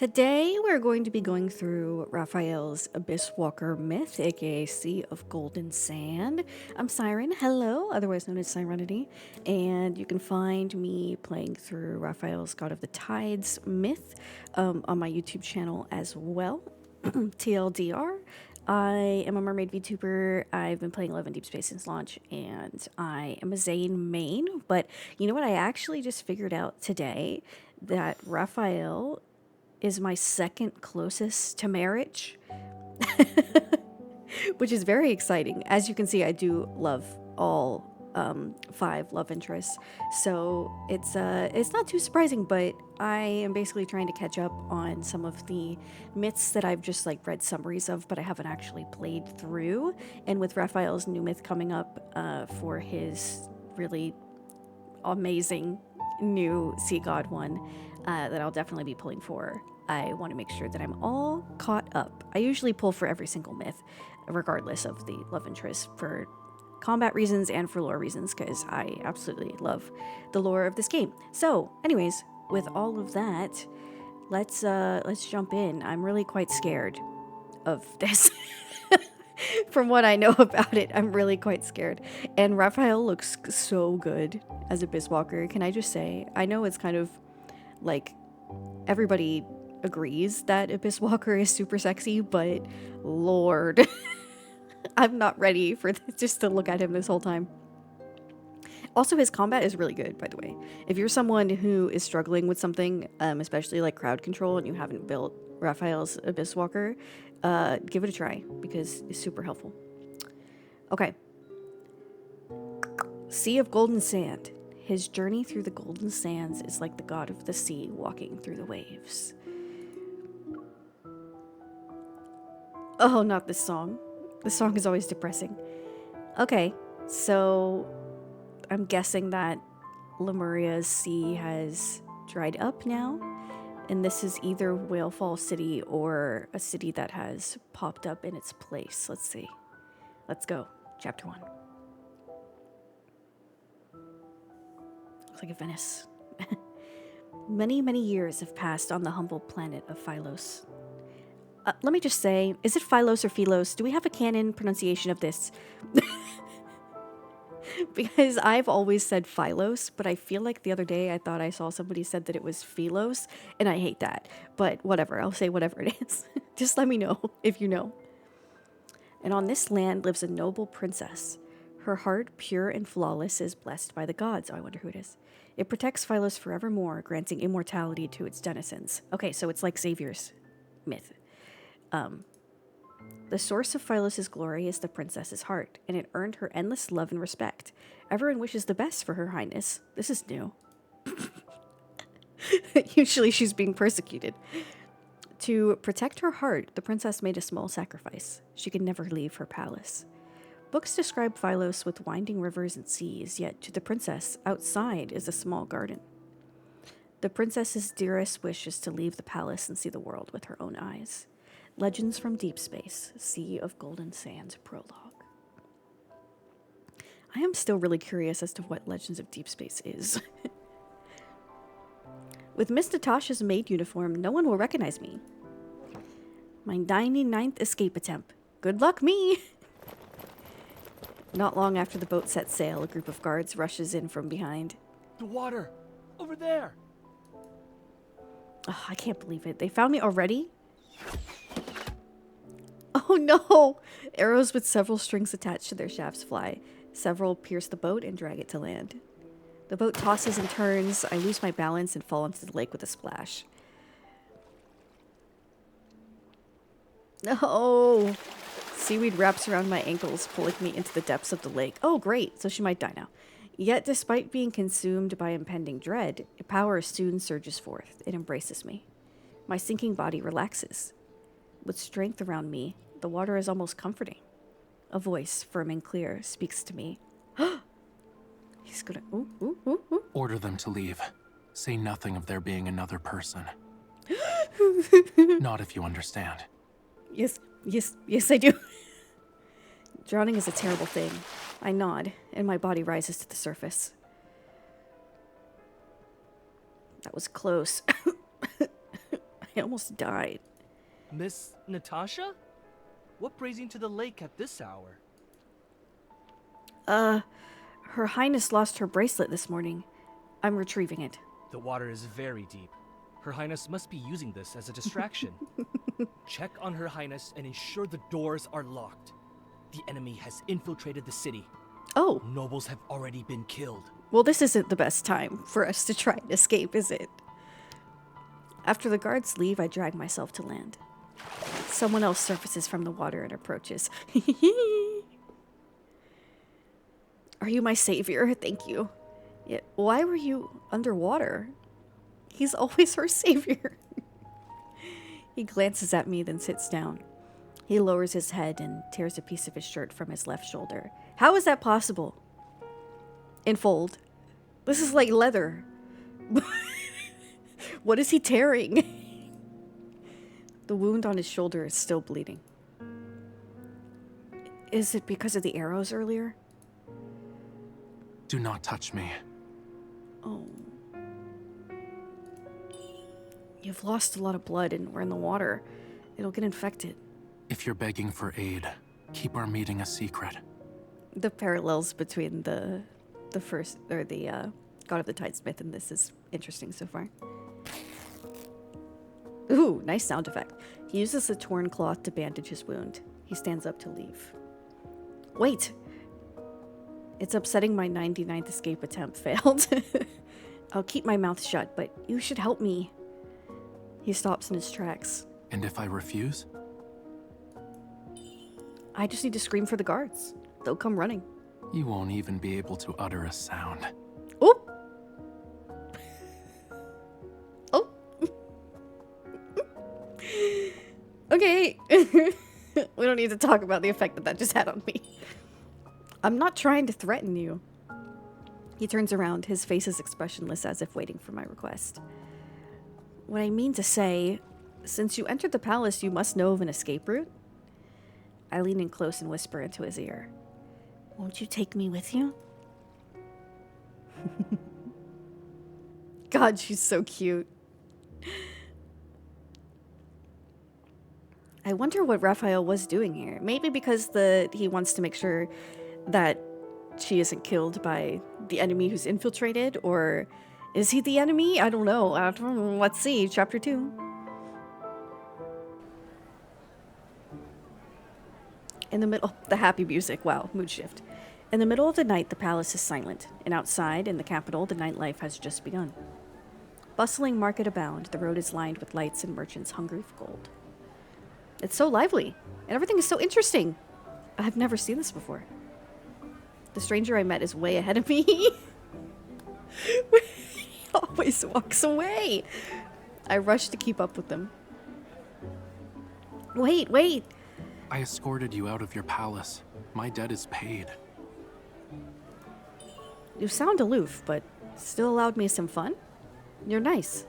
Today we're going to be going through Raphael's Abysswalker myth, aka Sea of Golden Sand. I'm Siren, hello, otherwise known as Sirenity, and you can find me playing through Raphael's God of the Tides myth on my YouTube channel as well. TLDR. I am a mermaid VTuber. I've been playing Love and Deepspace since launch, and I am a Zayne main. But you know what? I actually just figured out today that Raphael is my second closest to marriage, which is very exciting. As you can see, I do love all five love interests, so it's not too surprising. But I am basically trying to catch up on some of the myths that I've just like read summaries of, but I haven't actually played through. And with Raphael's new myth coming up for his really amazing new sea god one that I'll definitely be pulling for. I want to make sure that I'm all caught up. I usually pull for every single myth, regardless of the love interest, for combat reasons and for lore reasons, because I absolutely love the lore of this game. So, anyways, with all of that, let's jump in. I'm really quite scared of this. From what I know about it, I'm really quite scared. And Raphael looks so good as Abysswalker. Can I just say, I know it's kind of like everybody agrees that Abysswalker is super sexy, but Lord, I'm not ready for this, just to look at him this whole time. Also, his combat is really good, by the way. If you're someone who is struggling with something, especially like crowd control, and you haven't built Raphael's Abysswalker, give it a try, because it's super helpful. Okay. Sea of Golden Sand. His journey through the golden sands is like the god of the sea walking through the waves. Oh, not this song. This song is always depressing. Okay, so I'm guessing that Lemuria's sea has dried up now, and this is either Whalefall City or a city that has popped up in its place. Let's see. Let's go. Chapter 1. Looks like a Venice. Many, many years have passed on the humble planet of Philos. Let me just say, is it Philos or Philos? Do we have a canon pronunciation of this? Because I've always said Philos, but I feel like the other day I thought I saw somebody said that it was Philos, and I hate that. But whatever, I'll say whatever it is. Just let me know if you know. And on this land lives a noble princess. Her heart, pure and flawless, is blessed by the gods. Oh, I wonder who it is. It protects Philos forevermore, granting immortality to its denizens. Okay, so it's like Xavier's myth. The source of Philos' glory is the princess's heart, and it earned her endless love and respect. Everyone wishes the best for her highness. This is new. Usually she's being persecuted. To protect her heart, the princess made a small sacrifice. She could never leave her palace. Books describe Philos with winding rivers and seas, yet to the princess, outside is a small garden. The princess's dearest wish is to leave the palace and see the world with her own eyes. Legends from Deepspace, Sea of Golden Sands Prologue. I am still really curious as to what Legends of Deepspace is. With Miss Natasha's maid uniform, no one will recognize me. My 99th escape attempt. Good luck, me! Not long after the boat sets sail, a group of guards rushes in from behind. The water! Over there! Oh, I can't believe it. They found me already? Oh no! Arrows with several strings attached to their shafts fly. Several pierce the boat and drag it to land. The boat tosses and turns. I lose my balance and fall into the lake with a splash. No! Seaweed wraps around my ankles, pulling me into the depths of the lake. Oh, great. So she might die now. Yet, despite being consumed by impending dread, a power soon surges forth. It embraces me. My sinking body relaxes. With strength around me, the water is almost comforting. A voice, firm and clear, speaks to me. He's gonna... Ooh, ooh, ooh, ooh. Order them to leave. Say nothing of there being another person. Not if you understand. Yes, I do. Drowning is a terrible thing. I nod, and my body rises to the surface. That was close. I almost died. Miss Natasha? What brings you to the lake at this hour? Her Highness lost her bracelet this morning. I'm retrieving it. The water is very deep. Her Highness must be using this as a distraction. Check on Her Highness and ensure the doors are locked. The enemy has infiltrated the city. Oh, Nobles have already been killed. well, this isn't the best time for us to try and escape, is it? After the guards leave, I drag myself to land. Someone else surfaces from the water and approaches. Are you my savior? Thank you. Yeah, why were you underwater? He's always her savior. He glances at me, then sits down. He lowers his head and tears a piece of his shirt from his left shoulder. How is that possible? Enfold. This is like leather. What is he tearing? The wound on his shoulder is still bleeding. Is it because of the arrows earlier? Do not touch me. Oh. You've lost a lot of blood and we're in the water. It'll get infected. If you're begging for aid, keep our meeting a secret. The parallels between the first, or the God of the Tidesmith and this is interesting so far. Ooh, nice sound effect. He uses the torn cloth to bandage his wound. He stands up to leave. Wait! It's upsetting my 99th escape attempt failed. I'll keep my mouth shut, but you should help me. He stops in his tracks. And if I refuse? I just need to scream for the guards. They'll come running. You won't even be able to utter a sound. Oh! Oh! Okay. We don't need to talk about the effect that just had on me. I'm not trying to threaten you. He turns around, his face is expressionless as if waiting for my request. What I mean to say, since you entered the palace, you must know of an escape route? I lean in close and whisper into his ear. Won't you take me with you? God, she's so cute. I wonder what Raphael was doing here. Maybe because he wants to make sure that she isn't killed by the enemy who's infiltrated, or is he the enemy? I don't know. Let's see, chapter 2. In the middle, the happy music, wow, mood shift. In the middle of the night, the palace is silent, and outside, in the capital, the nightlife has just begun. Bustling market abound, the road is lined with lights and merchants hungry for gold. It's so lively, and everything is so interesting. I've never seen this before. The stranger I met is way ahead of me. He always walks away. I rush to keep up with them. Wait, wait. I escorted you out of your palace. My debt is paid. You sound aloof, but still allowed me some fun? You're nice.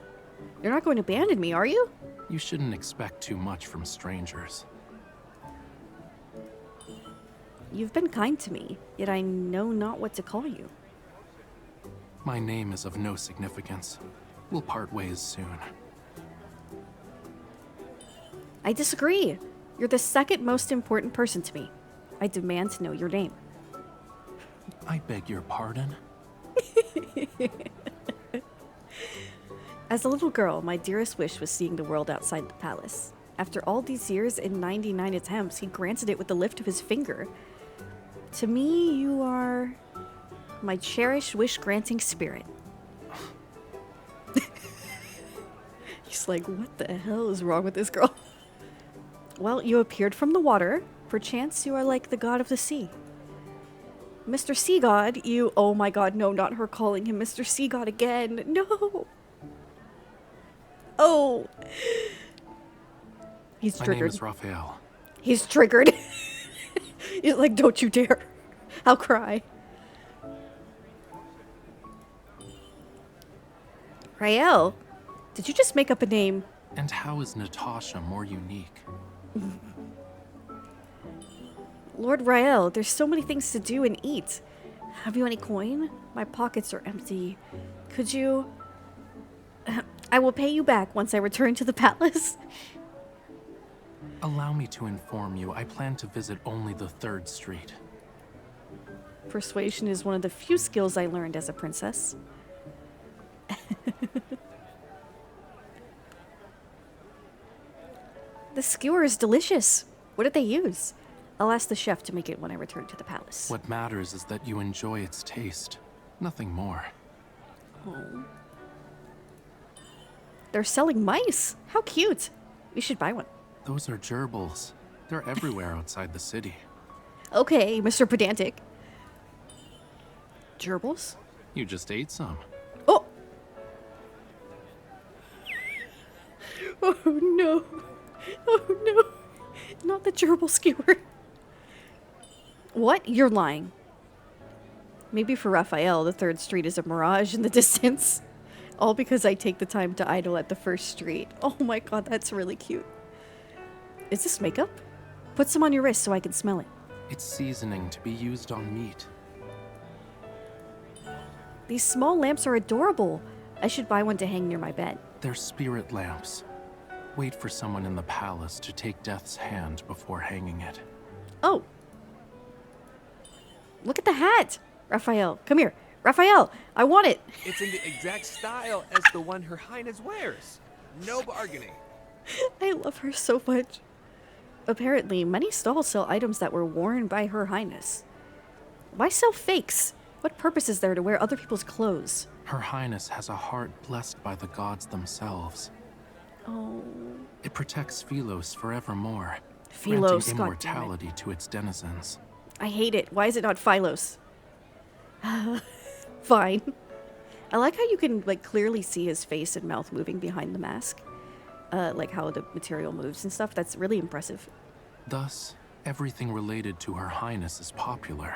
You're not going to abandon me, are you? You shouldn't expect too much from strangers. You've been kind to me, yet I know not what to call you. My name is of no significance. We'll part ways soon. I disagree. You're the second most important person to me. I demand to know your name. I beg your pardon? As a little girl, my dearest wish was seeing the world outside the palace. After all these years and 99 attempts, he granted it with the lift of his finger. To me, you are my cherished wish-granting spirit. He's like, what the hell is wrong with this girl? Well, you appeared from the water. Perchance you are like the god of the sea. Mr. Sea God, you... Oh my god, no, not her calling him Mr. Sea God again. No! Oh! He's My triggered. name is Rafayel. He's triggered. He's like, don't you dare. I'll cry. Rael, did you just make up a name? And how is Natasha more unique? Lord Rael, there's so many things to do and eat. Have you any coin? My pockets are empty. Could you... I will pay you back once I return to the palace. Allow me to inform you, I plan to visit only the 3rd Street. Persuasion is one of the few skills I learned as a princess. The skewer is delicious. What did they use? I'll ask the chef to make it when I return to the palace. What matters is that you enjoy its taste. Nothing more. Oh. They're selling mice. How cute. We should buy one. Those are gerbils. They're everywhere outside the city. Okay, Mr. Pedantic. Gerbils? You just ate some. Oh! Oh no. Oh no. Not the gerbil skewer. What? You're lying. Maybe for Raphael, the 3rd Street is a mirage in the distance. All because I take the time to idle at the 1st Street. Oh my god, that's really cute. Is this makeup? Put some on your wrist so I can smell it. It's seasoning to be used on meat. These small lamps are adorable. I should buy one to hang near my bed. They're spirit lamps. Wait for someone in the palace to take Death's hand before hanging it. Oh. Look at the hat. Raphael, come here. Raphael, I want it. It's in the exact style as the one Her Highness wears. No bargaining. I love her so much. Apparently, many stalls sell items that were worn by Her Highness. Why sell fakes? What purpose is there to wear other people's clothes? Her Highness has a heart blessed by the gods themselves. Oh. It protects Philos forevermore, Philos, granting goddammit. immortality to its denizens. I hate it. Why is it not Philos? Fine. I like how you can like clearly see his face and mouth moving behind the mask. Like how the material moves and stuff. That's really impressive. Thus, everything related to Her Highness is popular.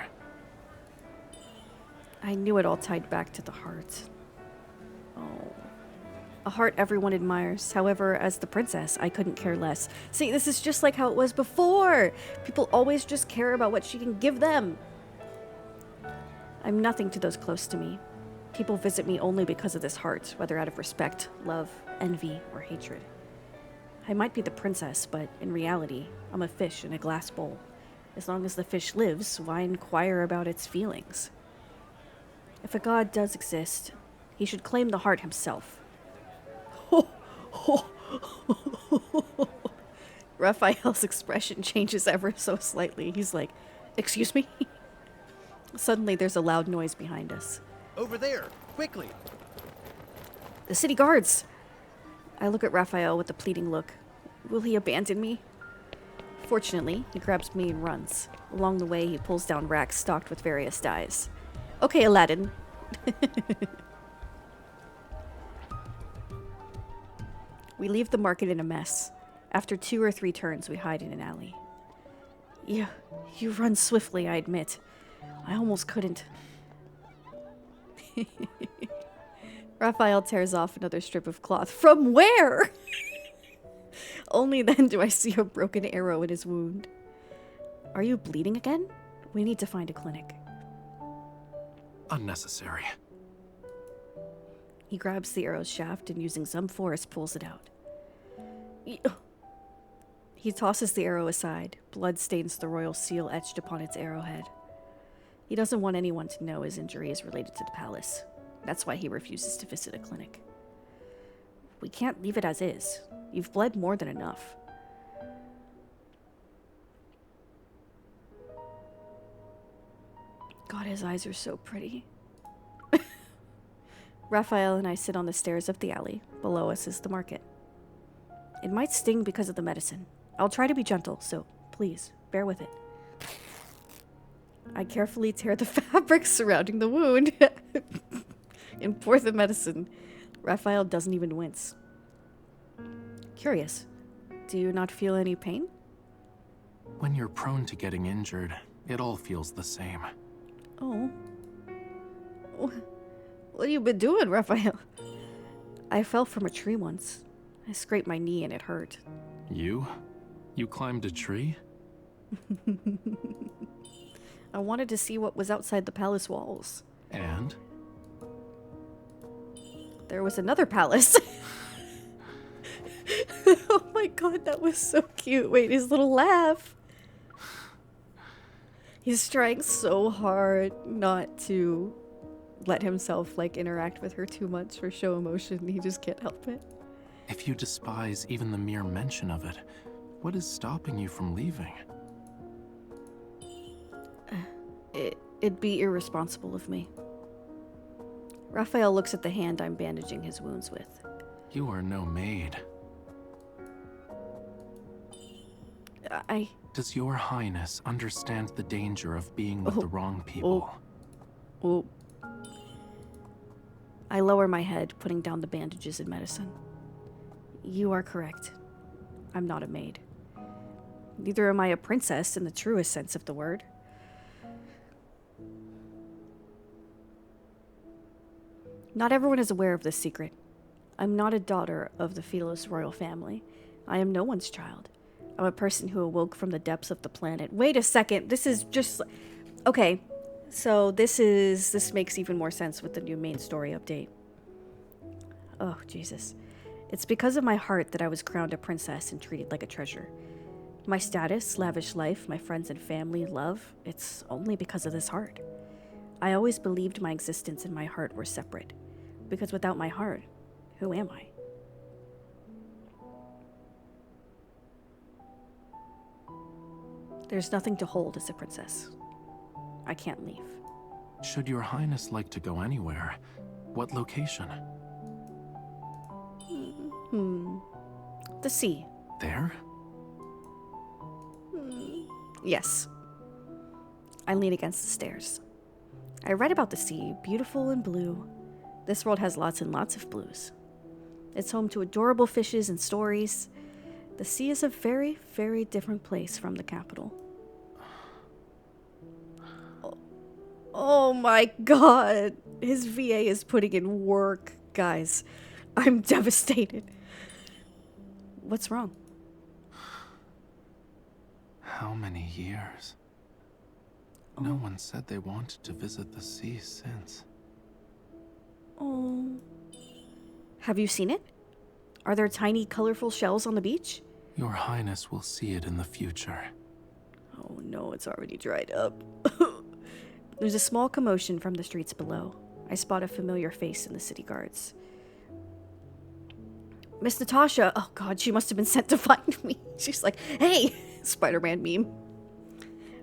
I knew it all tied back to the heart. Oh. A heart everyone admires. However, as the princess, I couldn't care less. See, this is just like how it was before. People always just care about what she can give them. I'm nothing to those close to me. People visit me only because of this heart, whether out of respect, love, envy, or hatred. I might be the princess, but in reality, I'm a fish in a glass bowl. As long as the fish lives, why inquire about its feelings? If a god does exist, he should claim the heart himself. Raphael's expression changes ever so slightly. He's like, "Excuse me?" Suddenly, there's a loud noise behind us. Over there, quickly. The city guards! I look at Raphael with a pleading look. Will he abandon me? Fortunately, he grabs me and runs. Along the way, he pulls down racks stocked with various dyes. Okay, Aladdin. We leave the market in a mess. After 2 or 3 turns, we hide in an alley. You run swiftly, I admit. I almost couldn't. Raphael tears off another strip of cloth. From where? Only then do I see a broken arrow in his wound. Are you bleeding again? We need to find a clinic. Unnecessary. He grabs the arrow's shaft and using some force pulls it out. He tosses the arrow aside. Blood stains the royal seal etched upon its arrowhead. He doesn't want anyone to know his injury is related to the palace. That's why he refuses to visit a clinic. We can't leave it as is. You've bled more than enough. God, his eyes are so pretty. Raphael and I sit on the stairs of the alley. Below us is the market. It might sting because of the medicine. I'll try to be gentle, so please, bear with it. I carefully tear the fabric surrounding the wound and pour the medicine. Raphael doesn't even wince. Curious, do you not feel any pain? When you're prone to getting injured, it all feels the same. Oh. What have you been doing, Raphael? I fell from a tree once. I scraped my knee and it hurt. You? You climbed a tree? I wanted to see what was outside the palace walls. And? There was another palace. god, that was so cute. Wait, his little laugh. He's trying so hard not to let himself like interact with her too much or show emotion. He just can't help it. If you despise even the mere mention of it, what is stopping you from leaving? It'd be irresponsible of me. Raphael looks at the hand I'm bandaging his wounds with. You are no maid. Does your highness understand the danger of being with the wrong people? Oh. I lower my head, putting down the bandages and medicine. You are correct. I'm not a maid. Neither am I a princess in the truest sense of the word. Not everyone is aware of this secret. I'm not a daughter of the Phelos royal family. I am no one's child. I'm a person who awoke from the depths of the planet. Wait a second, this is just... Okay, so this makes even more sense with the new main story update. Oh, Jesus. It's because of my heart that I was crowned a princess and treated like a treasure. My status, lavish life, my friends and family, love, it's only because of this heart. I always believed my existence and my heart were separate. Because without my heart, who am I? There's nothing to hold as a princess. I can't leave. Should your highness like to go anywhere, what location? The sea. There? Yes. I lean against the stairs. I read about the sea, beautiful and blue. This world has lots and lots of blues. It's home to adorable fishes and stories. The sea is a very, very different place from the capital. Oh my god. His VA is putting in work, guys. I'm devastated. What's wrong? How many years? No one said they wanted to visit the sea since. Oh. Have you seen it? Are there tiny, colorful shells on the beach? Your highness will see it in the future. Oh no, it's already dried up. There's a small commotion from the streets below. I spot a familiar face in the city guards. Miss Natasha! Oh god, she must have been sent to find me. She's like, hey! Spider-Man meme.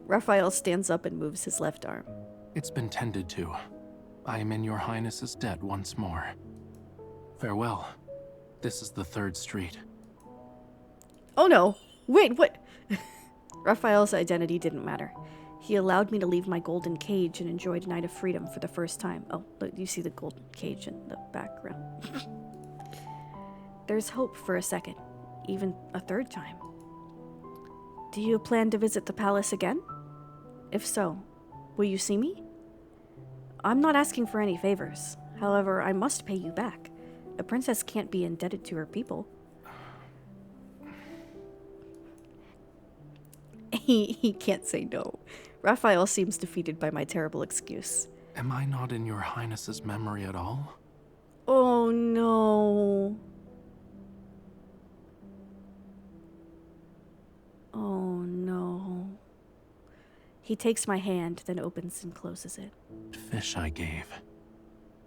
Raphael stands up and moves his left arm. It's been tended to. I am in your highness's debt once more. Farewell. This is the 3rd street. Oh no! Wait, what? Raphael's identity didn't matter. He allowed me to leave my golden cage and enjoyed a night of freedom for the first time. Oh, look, you see the golden cage in the background. There's hope for a second, even a 3rd time. Do you plan to visit the palace again? If so, will you see me? I'm not asking for any favors. However, I must pay you back. A princess can't be indebted to her people. He can't say no. Raphael seems defeated by my terrible excuse. Am I not in your highness's memory at all? Oh no. Oh no. He takes my hand, then opens and closes it. Fish I gave.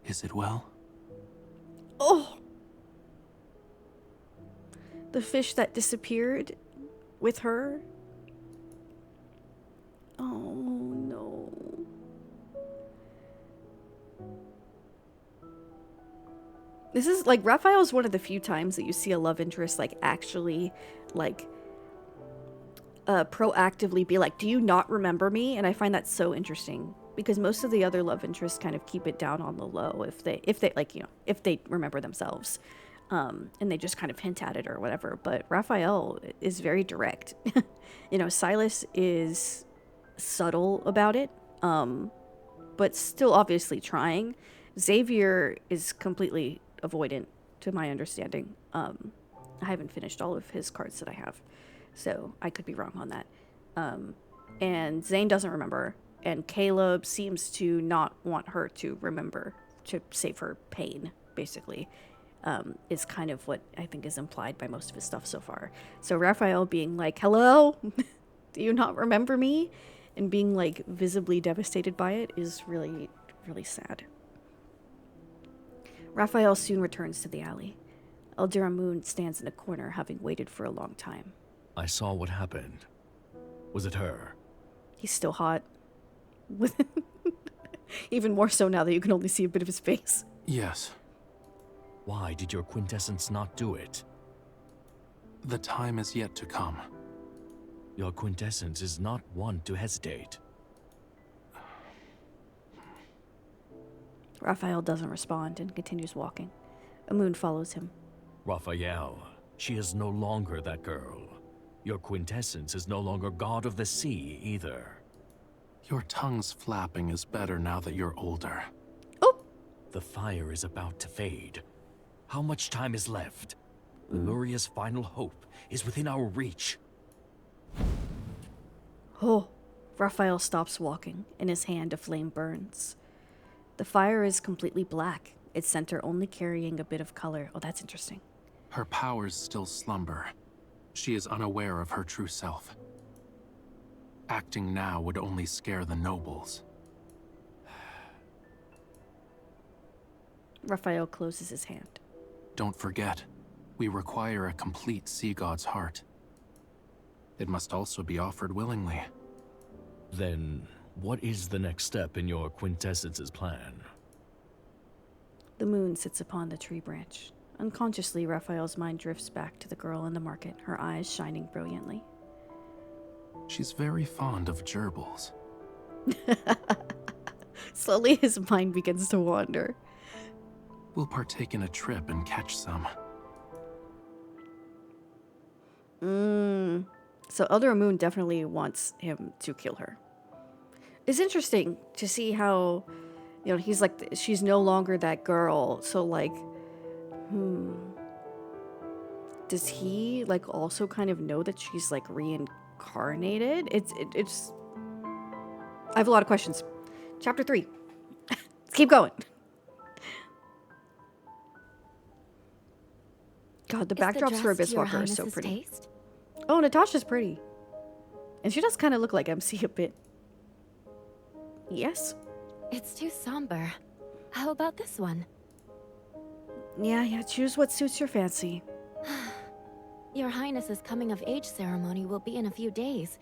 Is it well? Oh! The fish that disappeared with her? Oh no. This is like, Raphael's one of the few times that you see a love interest like actually like proactively be like, do you not remember me? And I find that so interesting because most of the other love interests kind of keep it down on the low if they like, you know, if they remember themselves, and they just kind of hint at it or whatever. But Raphael is very direct. You know, Silas is subtle about it, but still obviously trying. Xavier is completely avoidant to my understanding. I haven't finished all of his cards that I have, so I could be wrong on that. And Zayne doesn't remember, and Caleb seems to not want her to remember to save her pain, basically. is kind of what I think is implied by most of his stuff so far. So Raphael being like, hello, do you not remember me? And being like visibly devastated by it is really, really sad. Raphael soon returns to the alley. Eldira Moon stands in a corner, having waited for a long time. I saw what happened. Was it her? He's still hot. Even more so now that you can only see a bit of his face. Yes, Why did your quintessence not do it? the time is yet to come. Your quintessence is not one to hesitate. Raphael doesn't respond and continues walking. Amun follows him. Rafayel, she is no longer that girl. Your quintessence is no longer god of the sea, either. Your tongue's flapping is better now that you're older. Oh! The fire is about to fade. How much time is left? Lemuria's final hope is within our reach. Oh! Raphael stops walking, and his hand a flame burns. The fire is completely black, its center only carrying a bit of color. Oh, that's interesting. Her powers still slumber. She is unaware of her true self. Acting now would only scare the nobles. Raphael closes his hand. Don't forget, we require a complete sea god's heart. It must also be offered willingly. Then, what is the next step in your quintessence's plan? The moon sits upon the tree branch. Unconsciously, Raphael's mind drifts back to the girl in the market, her eyes shining brilliantly. She's very fond of gerbils. Slowly, his mind begins to wander. We'll partake in a trip and catch some. So Elder Moon definitely wants him to kill her. It's interesting to see how, he's like, she's no longer that girl. So, like, does he, like, also kind of know that she's, like, reincarnated? It's... I have a lot of questions. Chapter 3. Let's keep going. God, the backdrops for Abysswalker are so pretty. Taste? Oh, Natasha's pretty. And she does kind of look like MC a bit. Yes? It's too somber. How about this one? Yeah, choose what suits your fancy. Your Highness's coming-of-age ceremony will be in a few days.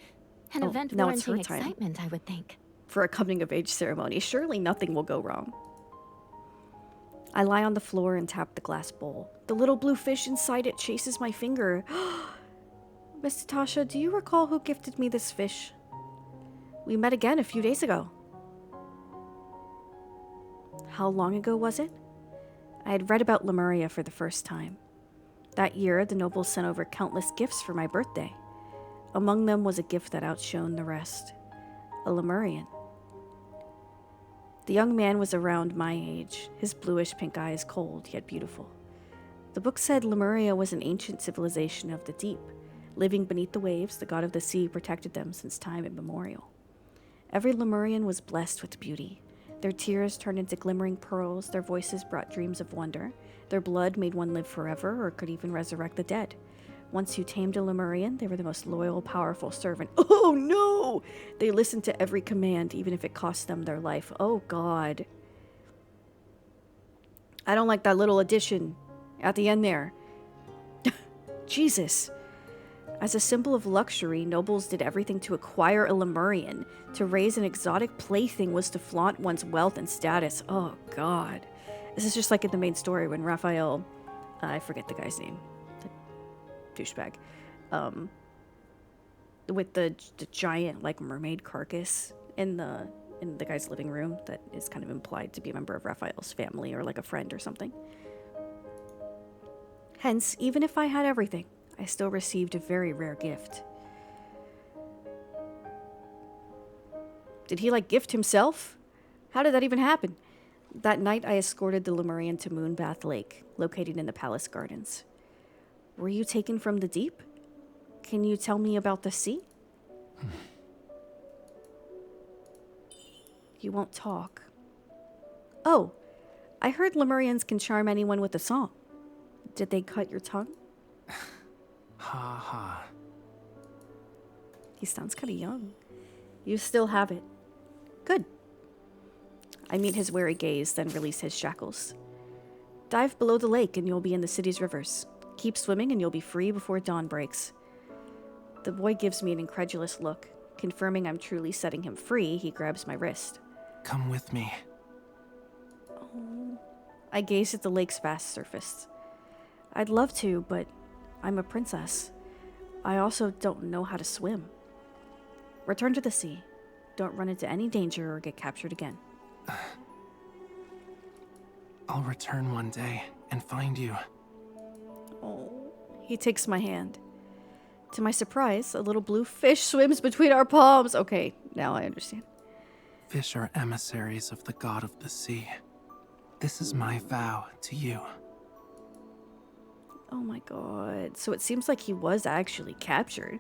An Oh, event now it's her warranting time. excitement, I would think. For a coming-of-age ceremony, surely nothing will go wrong. I lie on the floor and tap the glass bowl. The little blue fish inside it chases my finger. Miss Natasha, do you recall who gifted me this fish? We met again a few days ago. How long ago was it? I had read about Lemuria for the first time. That year, the nobles sent over countless gifts for my birthday. Among them was a gift that outshone the rest. A Lemurian. The young man was around my age, his bluish-pink eyes cold yet beautiful. The book said Lemuria was an ancient civilization of the deep. Living beneath the waves, the god of the sea protected them since time immemorial. Every Lemurian was blessed with beauty. Their tears turned into glimmering pearls, their voices brought dreams of wonder, their blood made one live forever or could even resurrect the dead. Once you tamed a Lemurian, they were the most loyal, powerful servant. Oh no! They listened to every command, even if it cost them their life. Oh god. I don't like that little addition at the end there. Jesus. As a symbol of luxury, nobles did everything to acquire a Lemurian. To raise an exotic plaything was to flaunt one's wealth and status. Oh god. This is just like in the main story when Raphael, I forget the guy's name, the douchebag, with the giant like mermaid carcass in the guy's living room that is kind of implied to be a member of Raphael's family or like a friend or something. Hence, even if I had everything, I still received a very rare gift. Did he like gift himself? How did that even happen? That night, I escorted the Lemurian to Moonbath Lake, located in the palace gardens. Were you taken from the deep? Can you tell me about the sea? You won't talk. Oh, I heard Lemurians can charm anyone with a song. Did they cut your tongue? Ha ha. He sounds kind of young. You still have it. Good. I meet his wary gaze, then release his shackles. Dive below the lake and you'll be in the city's rivers. Keep swimming and you'll be free before dawn breaks. The boy gives me an incredulous look. Confirming I'm truly setting him free, he grabs my wrist. Come with me. Oh. I gaze at the lake's vast surface. I'd love to, but I'm a princess. I also don't know how to swim. Return to the sea. Don't run into any danger or get captured again. I'll return one day and find you. Oh. He takes my hand. To my surprise, a little blue fish swims between our palms. Okay, now I understand. Fish are emissaries of the god of the sea. This is my vow to you. Oh my god. So it seems like he was actually captured.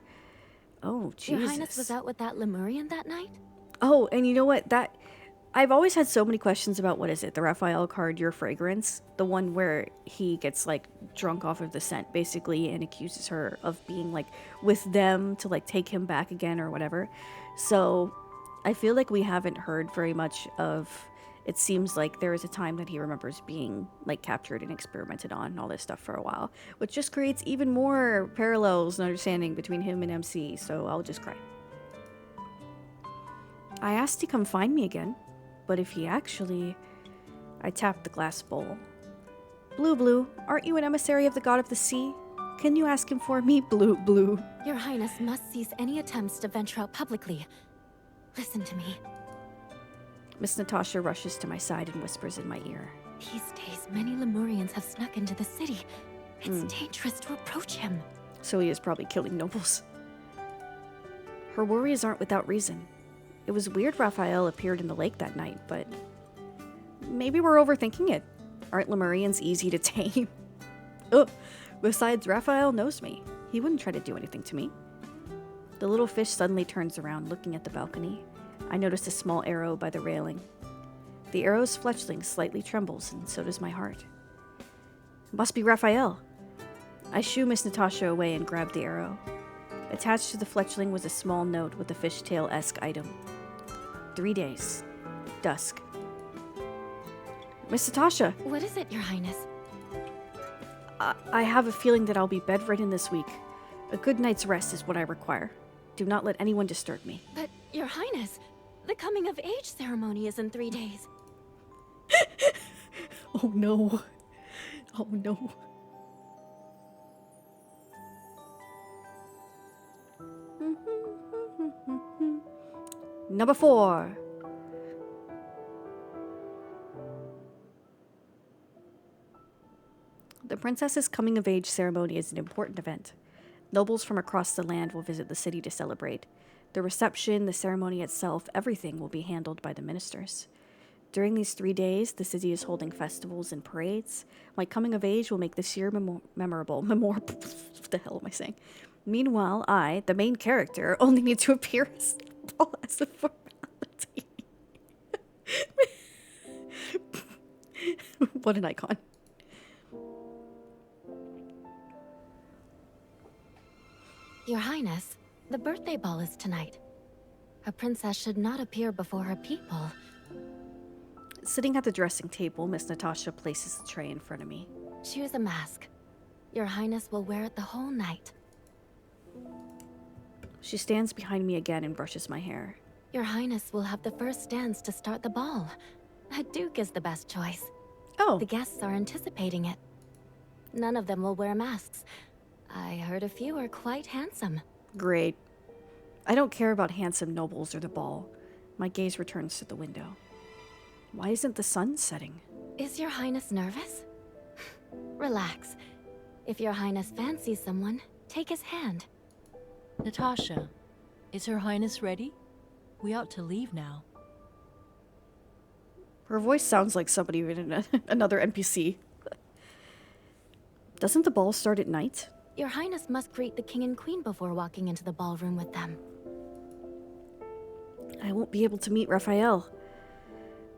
Oh, Jesus. Your Highness was out with that Lemurian that night? Oh, and you know what? I've always had so many questions about, what is it? The Rafayel card, Your Fragrance? The one where he gets, like, drunk off of the scent, basically, and accuses her of being, like, with them to, like, take him back again or whatever. So, I feel like we haven't heard very much of... It seems like there is a time that he remembers being, like, captured and experimented on and all this stuff for a while, which just creates even more parallels and understanding between him and MC, so I'll just cry. I asked to come find me again, but if he actually... I tapped the glass bowl. Blue, aren't you an emissary of the god of the sea? Can you ask him for me, Blue? Your Highness must cease any attempts to venture out publicly. Listen to me. Miss Natasha rushes to my side and whispers in my ear. These days, many Lemurians have snuck into the city. It's dangerous to approach him. So he is probably killing nobles. Her worries aren't without reason. It was weird Raphael appeared in the lake that night, but... maybe we're overthinking it. Aren't Lemurians easy to tame? Ugh. Besides, Raphael knows me. He wouldn't try to do anything to me. The little fish suddenly turns around, looking at the balcony. I notice a small arrow by the railing. The arrow's fletchling slightly trembles, and so does my heart. It must be Raphael. I shoo Miss Natasha away and grab the arrow. Attached to the fletchling was a small note with a fishtail-esque item. 3 days. Dusk. Miss Natasha! What is it, Your Highness? I have a feeling that I'll be bedridden this week. A good night's rest is what I require. Do not let anyone disturb me. But, Your Highness, the coming of age ceremony is in 3 days. Oh no. Oh no. Number 4. The princess's coming-of-age ceremony is an important event. Nobles from across the land will visit the city to celebrate. The reception, the ceremony itself, everything will be handled by the ministers. During these 3 days, the city is holding festivals and parades. My coming-of-age will make this year memorable. What the hell am I saying? Meanwhile, I, the main character, only need to appear as a formality. What an icon. Your Highness, the birthday ball is tonight. A princess should not appear before her people. Sitting at the dressing table, Miss Natasha places the tray in front of me. Choose a mask. Your Highness will wear it the whole night. She stands behind me again and brushes my hair. Your Highness will have the first dance to start the ball. A duke is the best choice. Oh. The guests are anticipating it. None of them will wear masks. I heard a few are quite handsome. Great. I don't care about handsome nobles or the ball. My gaze returns to the window. Why isn't the sun setting? Is Your Highness nervous? Relax. If Your Highness fancies someone, take his hand. Natasha, is Her Highness ready? We ought to leave now. Her voice sounds like somebody in another NPC. Doesn't the ball start at night? Your Highness must greet the King and Queen before walking into the ballroom with them. I won't be able to meet Raphael.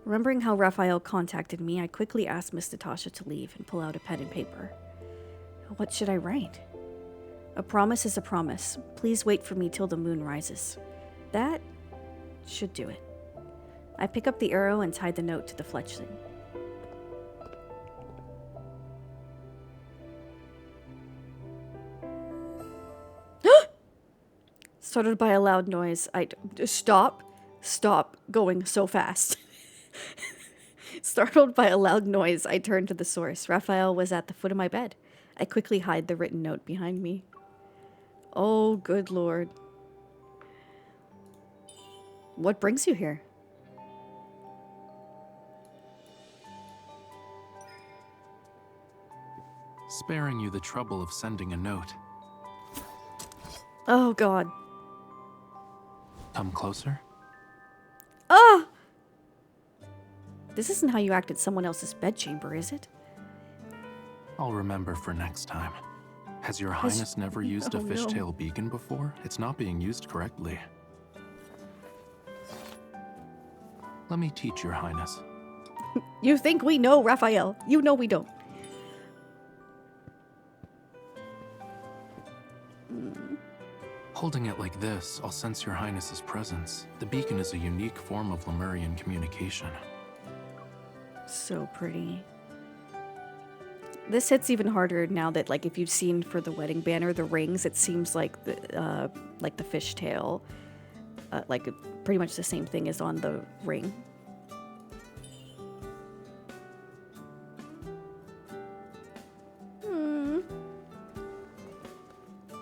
Remembering how Raphael contacted me, I quickly asked Miss Natasha to leave and pull out a pen and paper. What should I write? A promise is a promise. Please wait for me till the moon rises. That should do it. I pick up the arrow and tie the note to the fletching. Startled by a loud noise, Stop going so fast. Startled by a loud noise, I turned to the source. Raphael was at the foot of my bed. I quickly hide the written note behind me. Oh, good lord. What brings you here? Sparing you the trouble of sending a note. Oh, God. Come closer. Ah! This isn't how you act at someone else's bedchamber, is it? I'll remember for next time. Has your Highness never used a Oh, no. fishtail beacon before? It's not being used correctly. Let me teach your Highness. You think we know, Raphael. You know we don't. Holding it like this, I'll sense your Highness's presence. The beacon is a unique form of Lemurian communication. So pretty. This hits even harder now that, like, if you've seen for the wedding banner, the rings, it seems like the fishtail, like pretty much the same thing is on the ring.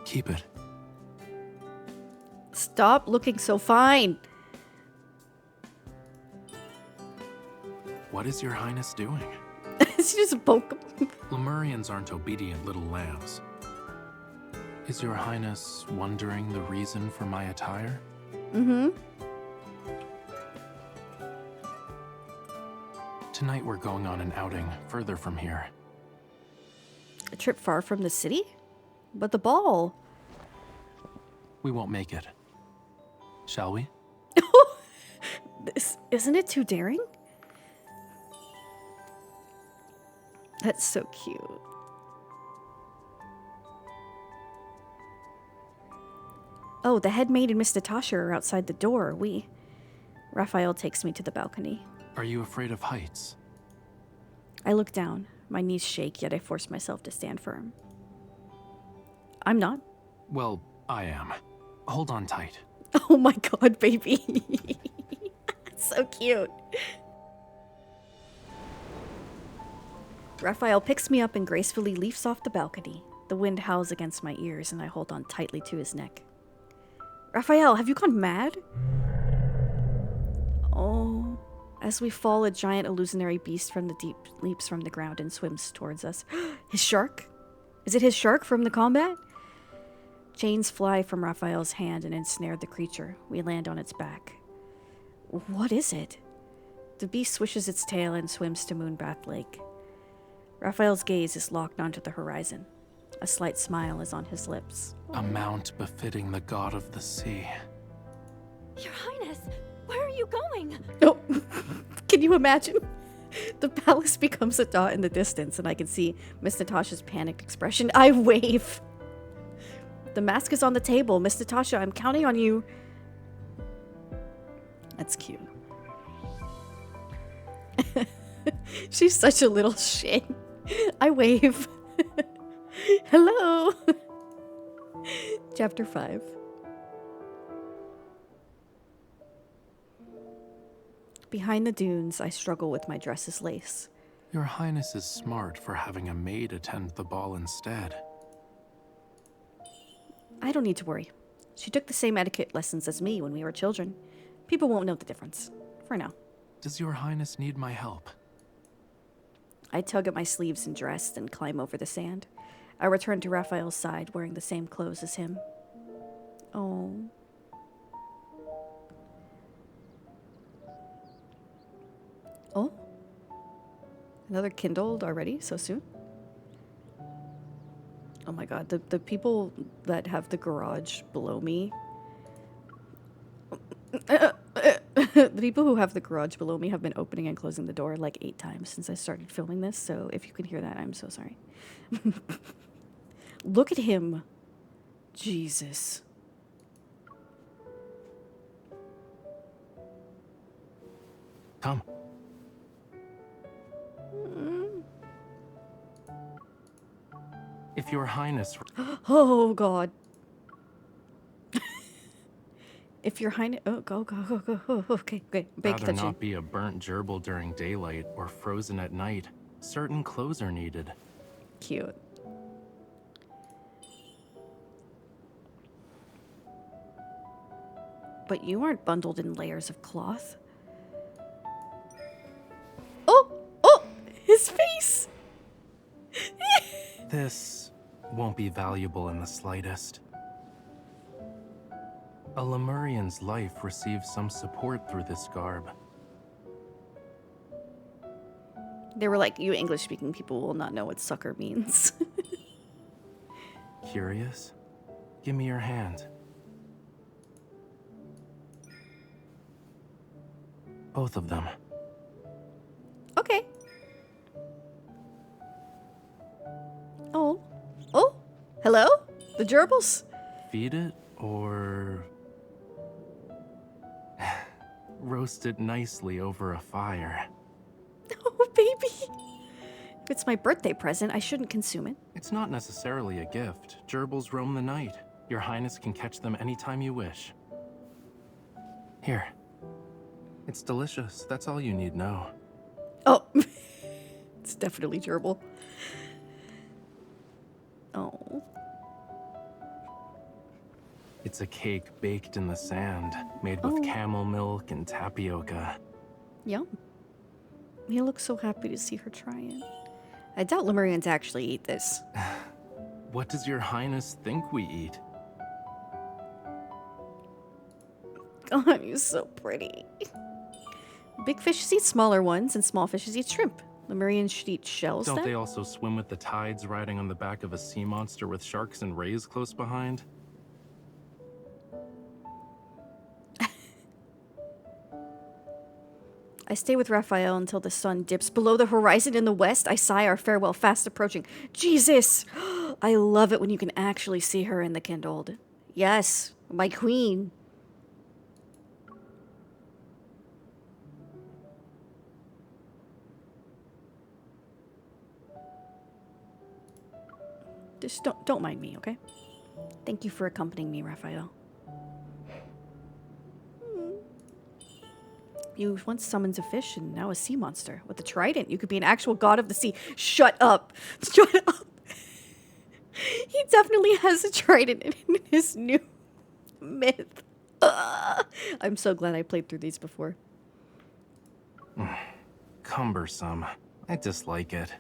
Keep it. Stop looking so fine. What is your Highness doing? She just poke him. Lemurians aren't obedient little lambs. Is your Highness wondering the reason for my attire? Mm-hmm. Tonight we're going on an outing further from here. A trip far from the city? But the ball. We won't make it. Shall we? Isn't it too daring? That's so cute. Oh, the head maid and Miss Natasha are outside the door. Raphael takes me to the balcony. Are you afraid of heights? I look down. My knees shake, yet I force myself to stand firm. I'm not. Well, I am. Hold on tight. Oh my god, baby. So cute. Raphael picks me up and gracefully leaps off the balcony. The wind howls against my ears, and I hold on tightly to his neck. Raphael, have you gone mad? Oh. As we fall, a giant illusionary beast from the deep leaps from the ground and swims towards us. His shark? Is it his shark from the combat? Chains fly from Raphael's hand and ensnare the creature. We land on its back. What is it? The beast swishes its tail and swims to Moonbath Lake. Raphael's gaze is locked onto the horizon. A slight smile is on his lips. A mount befitting the god of the sea. Your Highness, where are you going? Oh, can you imagine? The palace becomes a dot in the distance, and I can see Miss Natasha's panicked expression. I wave. The mask is on the table. Miss Natasha, I'm counting on you. That's cute. She's such a little shit. I wave. Hello. Chapter 5. Behind the dunes, I struggle with my dress's lace. Your Highness is smart for having a maid attend the ball instead. I don't need to worry. She took the same etiquette lessons as me when we were children. People won't know the difference. For now. Does your Highness need my help? I tug at my sleeves and dress and climb over the sand. I return to Raphael's side, wearing the same clothes as him. Oh. Oh? Another kindled already? So soon? Oh my god, the people that have the garage below me... The people who have the garage below me have been opening and closing the door like 8 times since I started filming this, so if you can hear that, I'm so sorry. Look at him. Jesus. Come. If your highness... Oh, God. If your highness... Oh, go. Okay. Big rather kitchen. not be a burnt gerbil during daylight or frozen at night, certain clothes are needed. Cute. But you aren't bundled in layers of cloth. Oh! His face! This won't be valuable in the slightest. A Lemurian's life receives some support through this garb. They were like, you English-speaking people will not know what sucker means. Curious? Give me your hand. Both of them. Okay. Oh. Hello? The gerbils? Feed it or roast it nicely over a fire. Oh, baby. If it's my birthday present, I shouldn't consume it. It's not necessarily a gift. Gerbils roam the night. Your Highness can catch them anytime you wish. Here. It's delicious. That's all you need know. Oh. It's definitely gerbil. Oh. It's a cake baked in the sand, made with camel milk and tapioca. Yum. He looks so happy to see her try it. I doubt Lemurians actually eat this. What does your Highness think we eat? God, he's so pretty. Big fishes eat smaller ones, and small fishes eat shrimp. Lemurians should eat shells, Don't then? they also swim with the tides riding on the back of a sea monster with sharks and rays close behind? I stay with Raphael until the sun dips below the horizon in the west. I sigh our farewell fast approaching. Jesus! I love it when you can actually see her in the kindled. Yes, my queen. Just don't mind me, okay? Thank you for accompanying me, Raphael. You once summoned a fish and now a sea monster. With the trident, you could be an actual god of the sea. Shut up! Shut up! He definitely has a trident in his new myth. I'm so glad I played through these before. Cumbersome. I dislike it.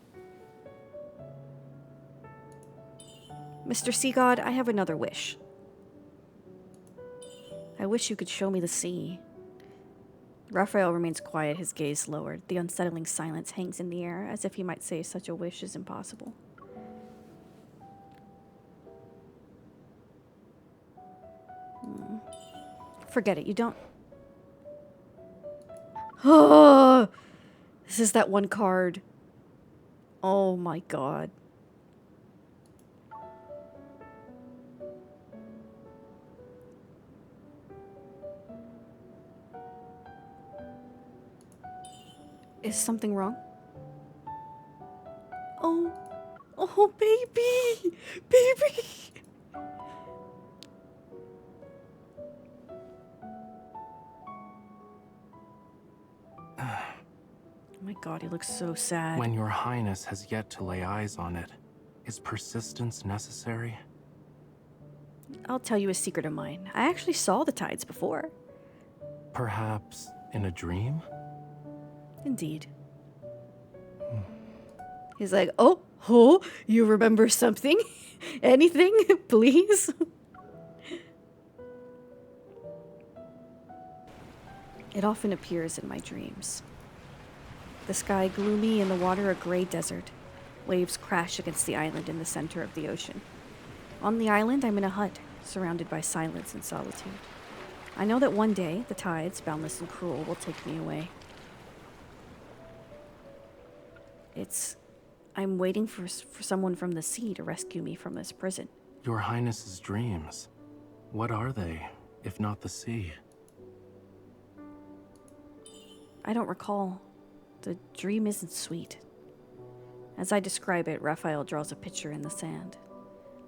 Mr. Sea God, I have another wish. I wish you could show me the sea. Raphael remains quiet, his gaze lowered. The unsettling silence hangs in the air, as if he might say such a wish is impossible. Forget it, you don't... Oh! This is that one card. Oh my god. Is something wrong? Oh, baby! Baby! Oh my god, he looks so sad. When your Highness has yet to lay eyes on it, is persistence necessary? I'll tell you a secret of mine. I actually saw the tides before. Perhaps in a dream? Indeed. He's like, oh, you remember something? Anything, please? It often appears in my dreams. The sky gloomy and the water a gray desert. Waves crash against the island in the center of the ocean. On the island, I'm in a hut, surrounded by silence and solitude. I know that one day, the tides, boundless and cruel, will take me away. It's I'm waiting for someone from the sea to rescue me from this prison. Your Highness's dreams. What are they, if not the sea? I don't recall. The dream isn't sweet. As I describe it, Raphael draws a picture in the sand.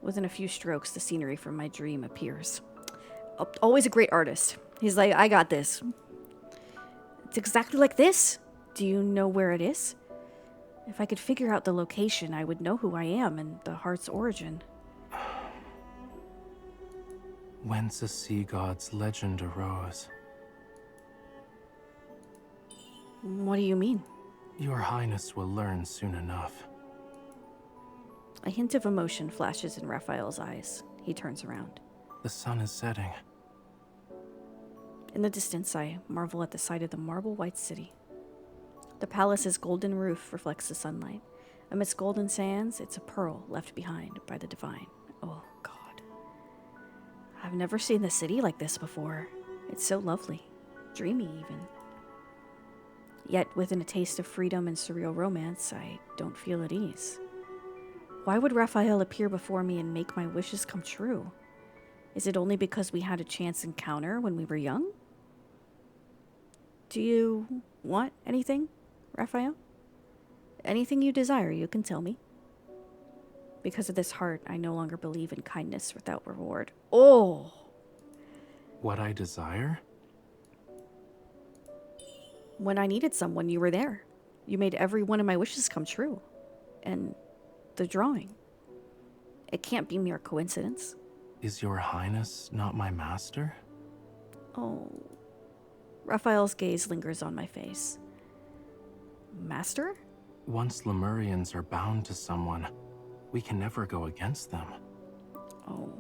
Within a few strokes, the scenery from my dream appears. Always a great artist. He's like, I got this. It's exactly like this. Do you know where it is? If I could figure out the location, I would know who I am and the heart's origin. Whence a sea god's legend arose. What do you mean? Your Highness will learn soon enough. A hint of emotion flashes in Raphael's eyes. He turns around. The sun is setting. In the distance, I marvel at the sight of the marble white city. The palace's golden roof reflects the sunlight. Amidst golden sands, it's a pearl left behind by the divine. Oh, God. I've never seen the city like this before. It's so lovely. Dreamy, even. Yet, within a taste of freedom and surreal romance, I don't feel at ease. Why would Raphael appear before me and make my wishes come true? Is it only because we had a chance encounter when we were young? Do you want anything, Raphael? Anything you desire, you can tell me. Because of this heart, I no longer believe in kindness without reward. Oh! What I desire? When I needed someone, you were there. You made every one of my wishes come true. And the drawing. It can't be mere coincidence. Is your Highness not my master? Oh. Raphael's gaze lingers on my face. Master? Once Lemurians are bound to someone, we can never go against them. Oh.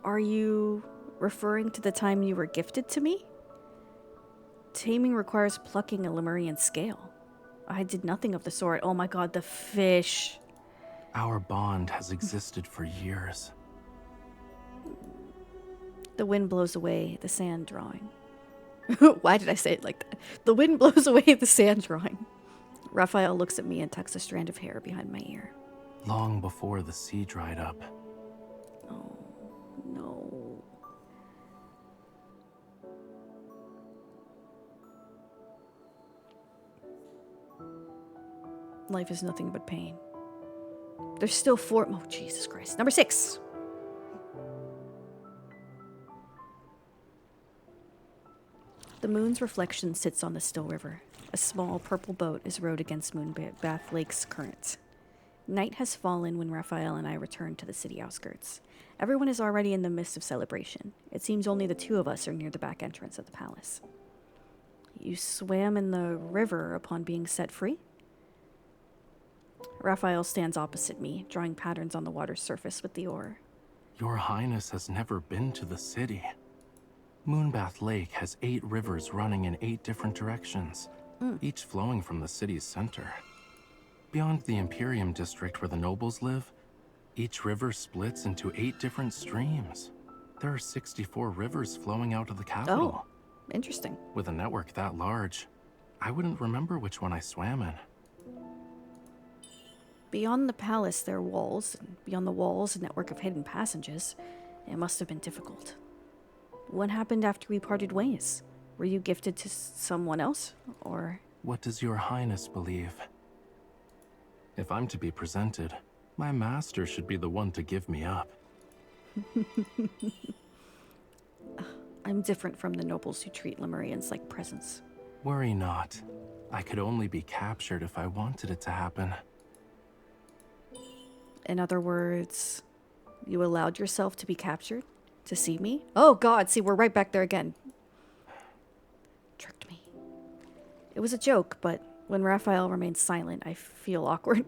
Are you referring to the time you were gifted to me? Taming requires plucking a Lemurian scale. I did nothing of the sort. Oh my God, the fish. Our bond has existed for years. The wind blows away the sand drawing. Why did I say it like that? The wind blows away the sand drawing. Raphael looks at me and tucks a strand of hair behind my ear. Long before the sea dried up. Oh, no. Life is nothing but pain. There's still 4. Oh, Jesus Christ. Number 6. The moon's reflection sits on the still river. A small purple boat is rowed against Moonbath Lake's current. Night has fallen when Raphael and I return to the city outskirts. Everyone is already in the midst of celebration. It seems only the two of us are near the back entrance of the palace. You swam in the river upon being set free? Raphael stands opposite me, drawing patterns on the water's surface with the oar. Your Highness has never been to the city. Moonbath Lake has 8 rivers running in 8 different directions, each flowing from the city's center. Beyond the Imperium district where the nobles live, each river splits into 8 different streams. There are 64 rivers flowing out of the capital. Oh, interesting. With a network that large, I wouldn't remember which one I swam in. Beyond the palace, there are walls, and beyond the walls, a network of hidden passages. It must have been difficult. What happened after we parted ways? Were you gifted to someone else, or...? What does your Highness believe? If I'm to be presented, my master should be the one to give me up. I'm different from the nobles who treat Lemurians like presents. Worry not. I could only be captured if I wanted it to happen. In other words, you allowed yourself to be captured? To see me? Oh God, see, we're right back there again. Tricked me. It was a joke, but when Raphael remains silent, I feel awkward.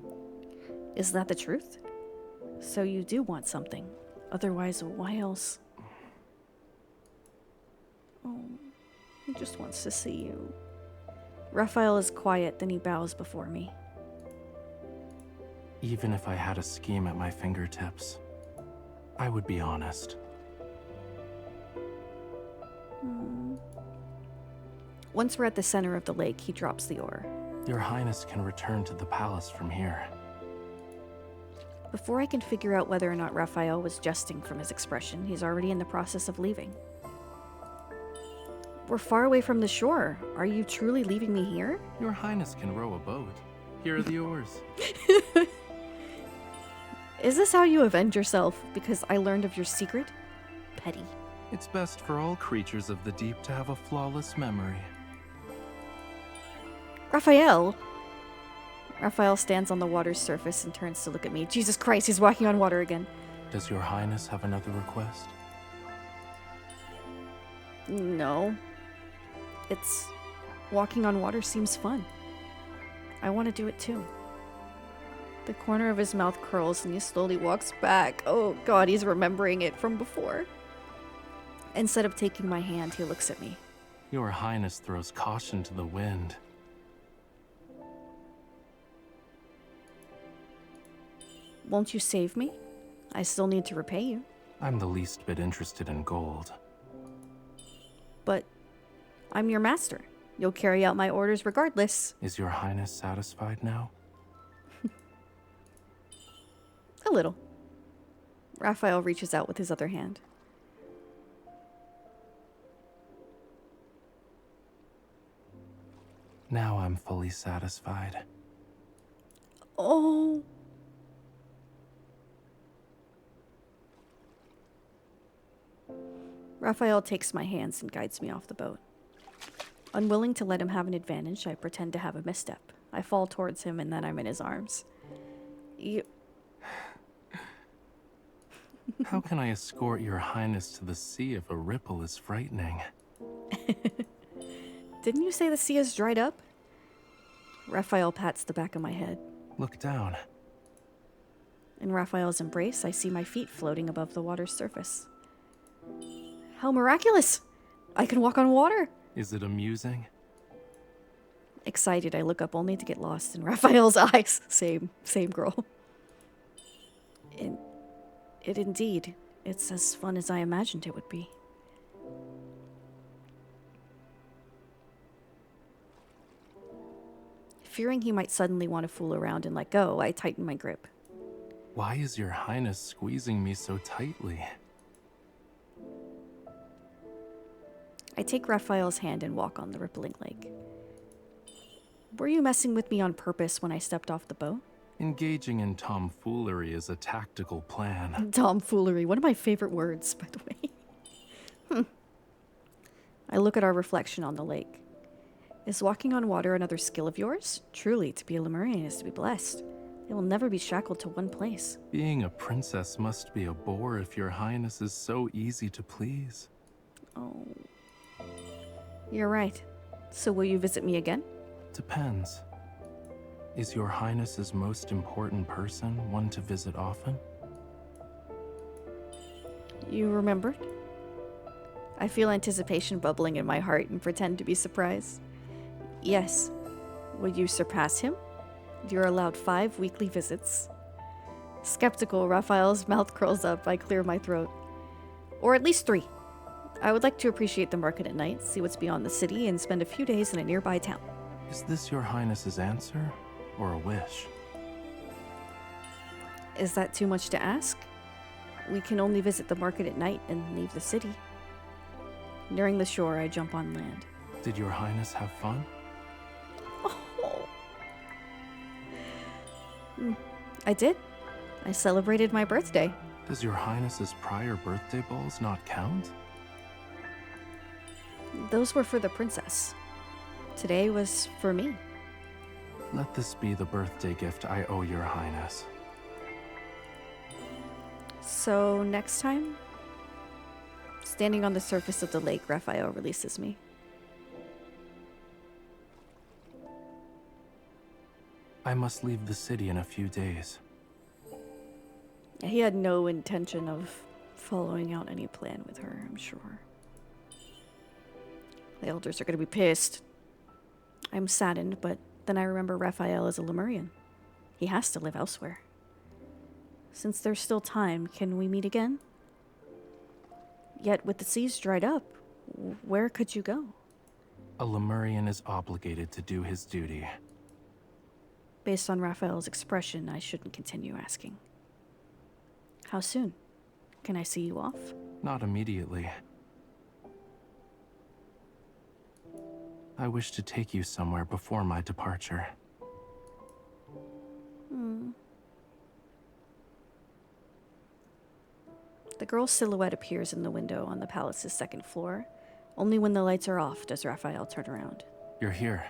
Is that the truth? So you do want something. Otherwise, why else? Oh, he just wants to see you. Raphael is quiet, then he bows before me. Even if I had a scheme at my fingertips, I would be honest. Once we're at the center of the lake, he drops the oar. Your Highness can return to the palace from here. Before I can figure out whether or not Raphael was jesting from his expression, he's already in the process of leaving. We're far away from the shore. Are you truly leaving me here? Your Highness can row a boat. Here are the oars. Is this how you avenge yourself because I learned of your secret? Petty. It's best for all creatures of the deep to have a flawless memory. Raphael? Raphael stands on the water's surface and turns to look at me. Jesus Christ, he's walking on water again. Does your Highness have another request? No. It's... walking on water seems fun. I want to do it too. The corner of his mouth curls and he slowly walks back. Oh god, he's remembering it from before. Instead of taking my hand, he looks at me. Your Highness throws caution to the wind. Won't you save me? I still need to repay you. I'm the least bit interested in gold. But I'm your master. You'll carry out my orders regardless. Is your Highness satisfied now? A little. Raphael reaches out with his other hand. Now I'm fully satisfied. Oh. Raphael takes my hands and guides me off the boat. Unwilling to let him have an advantage, I pretend to have a misstep. I fall towards him and then I'm in his arms. How can I escort your Highness to the sea if a ripple is frightening? Didn't you say the sea has dried up? Raphael pats the back of my head. Look down. In Raphael's embrace, I see my feet floating above the water's surface. How miraculous! I can walk on water! Is it amusing? Excited, I look up only to get lost in Raphael's eyes. Same girl. It indeed. It's as fun as I imagined it would be. Fearing he might suddenly want to fool around and let go, I tighten my grip. Why is your Highness squeezing me so tightly? I take Raphael's hand and walk on the rippling lake. Were you messing with me on purpose when I stepped off the boat? Engaging in tomfoolery is a tactical plan. Tomfoolery, one of my favorite words, by the way. I look at our reflection on the lake. Is walking on water another skill of yours? Truly, to be a Lemurian is to be blessed. They will never be shackled to one place. Being a princess must be a bore if your Highness is so easy to please. Oh. You're right. So will you visit me again? Depends. Is your Highness's most important person one to visit often? You remembered? I feel anticipation bubbling in my heart and pretend to be surprised. Yes. Would you surpass him? You're allowed 5 weekly visits. Skeptical, Raphael's mouth curls up. I clear my throat. Or at least 3. I would like to appreciate the market at night, see what's beyond the city, and spend a few days in a nearby town. Is this your Highness's answer, or a wish? Is that too much to ask? We can only visit the market at night and leave the city. Nearing the shore, I jump on land. Did your Highness have fun? Oh. I did. I celebrated my birthday. Does your Highness's prior birthday balls not count? Those were for the princess. Today was for me. Let this be the birthday gift I owe your Highness. So, next time? Standing on the surface of the lake, Raphael releases me. I must leave the city in a few days. He had no intention of following out any plan with her, I'm sure. The elders are going to be pissed. I'm saddened, but then I remember Raphael is a Lemurian. He has to live elsewhere. Since there's still time, can we meet again? Yet with the seas dried up, where could you go? A Lemurian is obligated to do his duty. Based on Raphael's expression, I shouldn't continue asking. How soon? Can I see you off? Not immediately. I wish to take you somewhere before my departure. The girl's silhouette appears in the window on the palace's second floor. Only when the lights are off does Raphael turn around. You're here.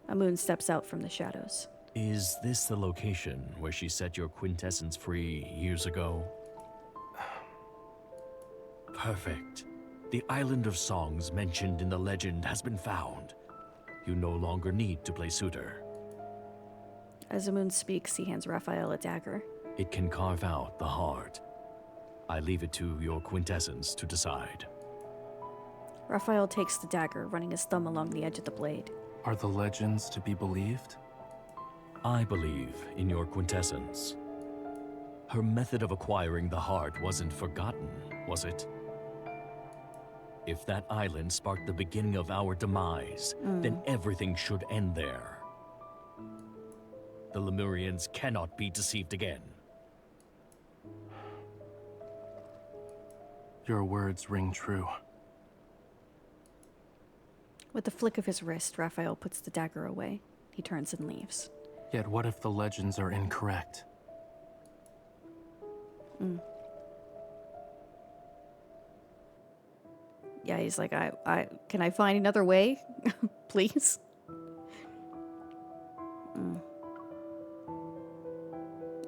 A moon steps out from the shadows. Is this the location where she set your quintessence free years ago? Perfect. The Island of Songs mentioned in the legend has been found. You no longer need to play suitor. As the moon speaks, he hands Raphael a dagger. It can carve out the heart. I leave it to your quintessence to decide. Raphael takes the dagger, running his thumb along the edge of the blade. Are the legends to be believed? I believe in your quintessence. Her method of acquiring the heart wasn't forgotten, was it? If that island sparked the beginning of our demise, then everything should end there. The Lemurians cannot be deceived again. Your words ring true. With a flick of his wrist, Raphael puts the dagger away. He turns and leaves. Yet what if the legends are incorrect? Yeah, he's like, can I find another way? Please?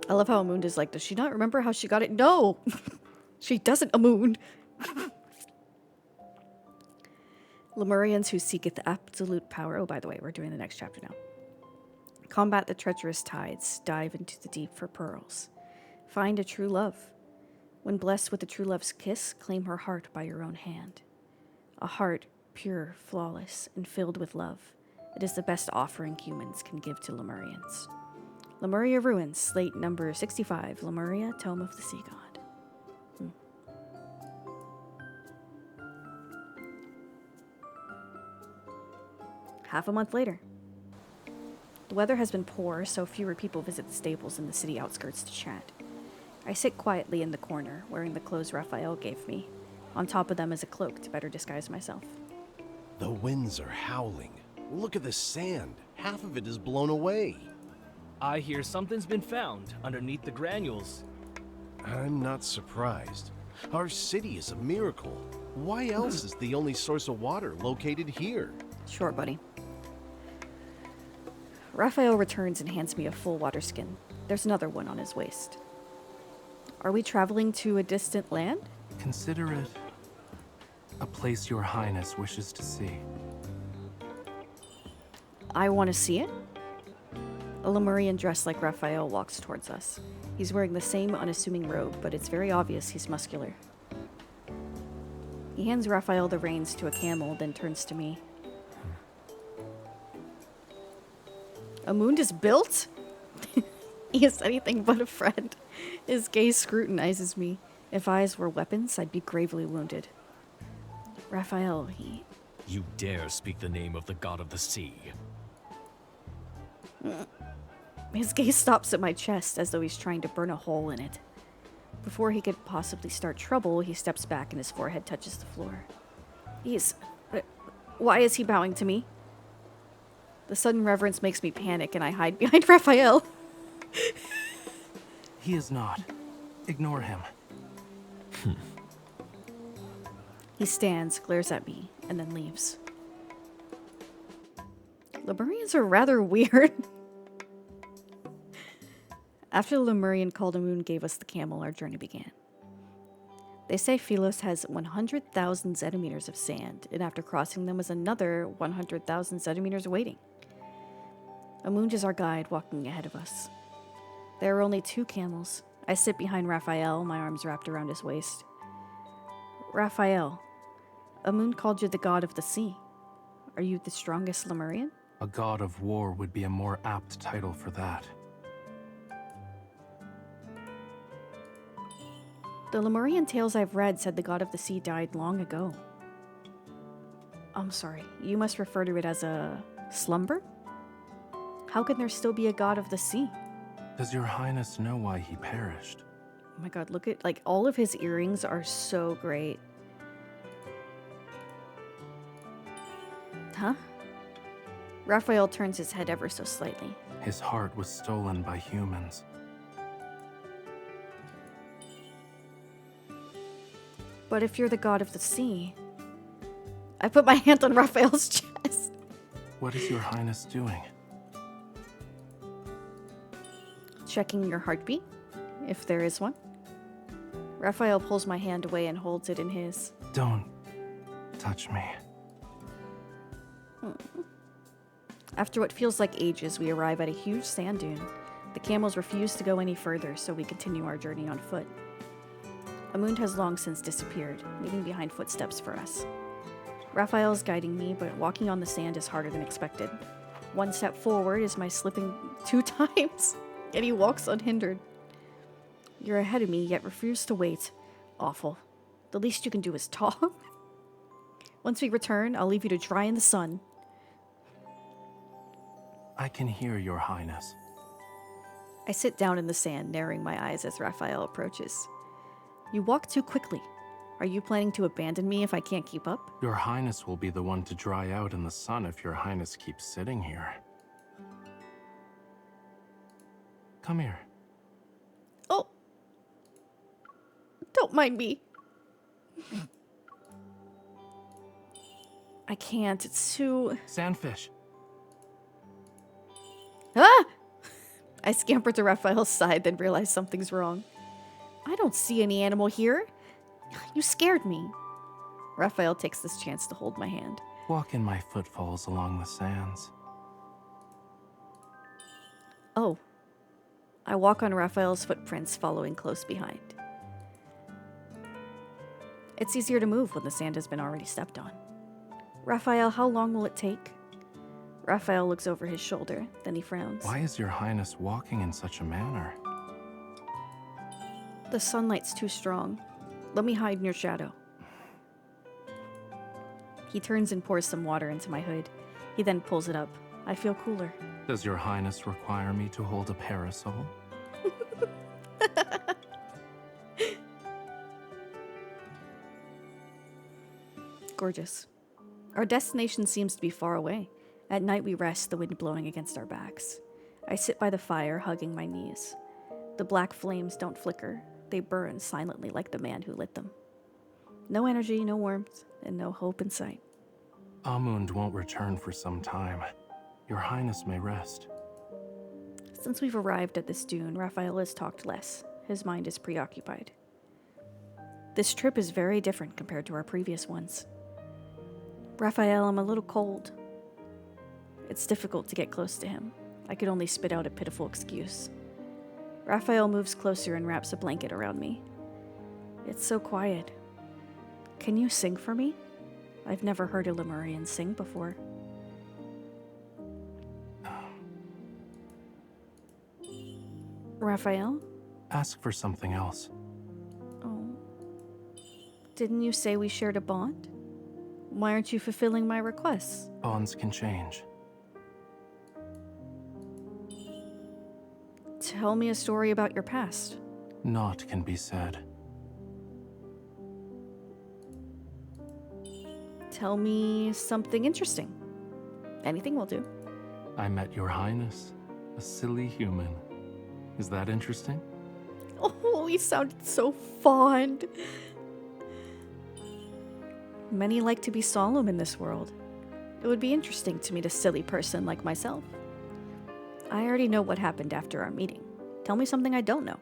I love how Amund is like, does she not remember how she got it? No! She doesn't, Amund! Lemurians who seeketh absolute power. Oh, by the way, we're doing the next chapter now. Combat the treacherous tides. Dive into the deep for pearls. Find a true love. When blessed with a true love's kiss, claim her heart by your own hand. A heart pure, flawless, and filled with love. It is the best offering humans can give to Lemurians. Lemuria Ruins, slate number 65, Lemuria, Tome of the Sea God. Half a month later. The weather has been poor, so fewer people visit the stables in the city outskirts to chat. I sit quietly in the corner, wearing the clothes Raphael gave me. On top of them is a cloak to better disguise myself. The winds are howling. Look at the sand. Half of it is blown away. I hear something's been found underneath the granules. I'm not surprised. Our city is a miracle. Why else is the only source of water located here? Sure, buddy. Raphael returns and hands me a full water skin. There's another one on his waist. Are we traveling to a distant land? Consider it a place your highness wishes to see. I want to see it? A Lemurian dressed like Raphael walks towards us. He's wearing the same unassuming robe, but it's very obvious he's muscular. He hands Raphael the reins to a camel, then turns to me. Amund is built? He is anything but a friend. His gaze scrutinizes me. If eyes were weapons, I'd be gravely wounded. Raphael, he... You dare speak the name of the god of the sea. His gaze stops at my chest as though he's trying to burn a hole in it. Before he could possibly start trouble, he steps back and his forehead touches the floor. Why is he bowing to me? The sudden reverence makes me panic and I hide behind Raphael. He is not. Ignore him. He stands, glares at me, and then leaves. Lemurians are rather weird. After the Lemurian called Amund gave us the camel, our journey began. They say Philos has 100,000 centimeters of sand, and after crossing them was another 100,000 centimeters waiting. Amund is our guide, walking ahead of us. There are only 2 camels. I sit behind Raphael, my arms wrapped around his waist. Raphael, Amund called you the god of the sea. Are you the strongest Lemurian? A god of war would be a more apt title for that. The Lemurian tales I've read said the god of the sea died long ago. I'm sorry, you must refer to it as a slumber? How can there still be a god of the sea? Does your highness know why he perished? Oh my god, look at, like, all of his earrings are so great. Huh? Raphael turns his head ever so slightly. His heart was stolen by humans. But if you're the god of the sea... I put my hand on Raphael's chest. What is your highness doing? Checking your heartbeat, if there is one. Raphael pulls my hand away and holds it in his. Don't touch me. After what feels like ages, we arrive at a huge sand dune. The camels refuse to go any further, so we continue our journey on foot. Amund has long since disappeared, leaving behind footsteps for us. Raphael is guiding me, but walking on the sand is harder than expected. One step forward is my slipping 2 times, and he walks unhindered. You're ahead of me, yet refuse to wait. Awful. The least you can do is talk. Once we return, I'll leave you to dry in the sun. I can hear your highness. I sit down in the sand, narrowing my eyes as Raphael approaches. You walk too quickly. Are you planning to abandon me if I can't keep up? Your highness will be the one to dry out in the sun if your highness keeps sitting here. Come here. Oh! Don't mind me. I can't. It's too... Sandfish. Ah! I scamper to Raphael's side, then realize something's wrong. I don't see any animal here. You scared me. Raphael takes this chance to hold my hand. Walk in my footfalls along the sands. Oh. I walk on Raphael's footprints, following close behind. It's easier to move when the sand has been already stepped on. Raphael, how long will it take? Raphael looks over his shoulder, then he frowns. Why is your highness walking in such a manner? The sunlight's too strong. Let me hide in your shadow. He turns and pours some water into my hood. He then pulls it up. I feel cooler. Does your highness require me to hold a parasol? Gorgeous. Our destination seems to be far away. At night we rest, the wind blowing against our backs. I sit by the fire, hugging my knees. The black flames don't flicker. They burn silently like the man who lit them. No energy, no warmth, and no hope in sight. Amund won't return for some time. Your highness may rest. Since we've arrived at this dune, Raphael has talked less. His mind is preoccupied. This trip is very different compared to our previous ones. Raphael, I'm a little cold. It's difficult to get close to him. I could only spit out a pitiful excuse. Raphael moves closer and wraps a blanket around me. It's so quiet. Can you sing for me? I've never heard a Lemurian sing before. Raphael? Ask for something else. Oh. Didn't you say we shared a bond? Why aren't you fulfilling my requests? Bonds can change. Tell me a story about your past. Naught can be said. Tell me something interesting. Anything will do. I met your highness, a silly human. Is that interesting? Oh, he sounded so fond. Many like to be solemn in this world. It would be interesting to meet a silly person like myself. I already know what happened after our meeting. Tell me something I don't know.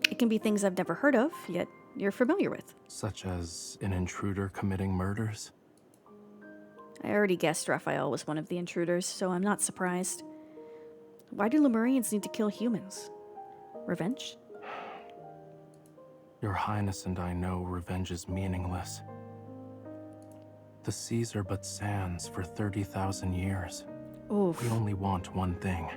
It can be things I've never heard of, yet you're familiar with. Such as an intruder committing murders? I already guessed Raphael was one of the intruders, so I'm not surprised. Why do Lemurians need to kill humans? Revenge? Your highness and I know revenge is meaningless. The seas are but sands for 30,000 years. Oof. We only want one thing.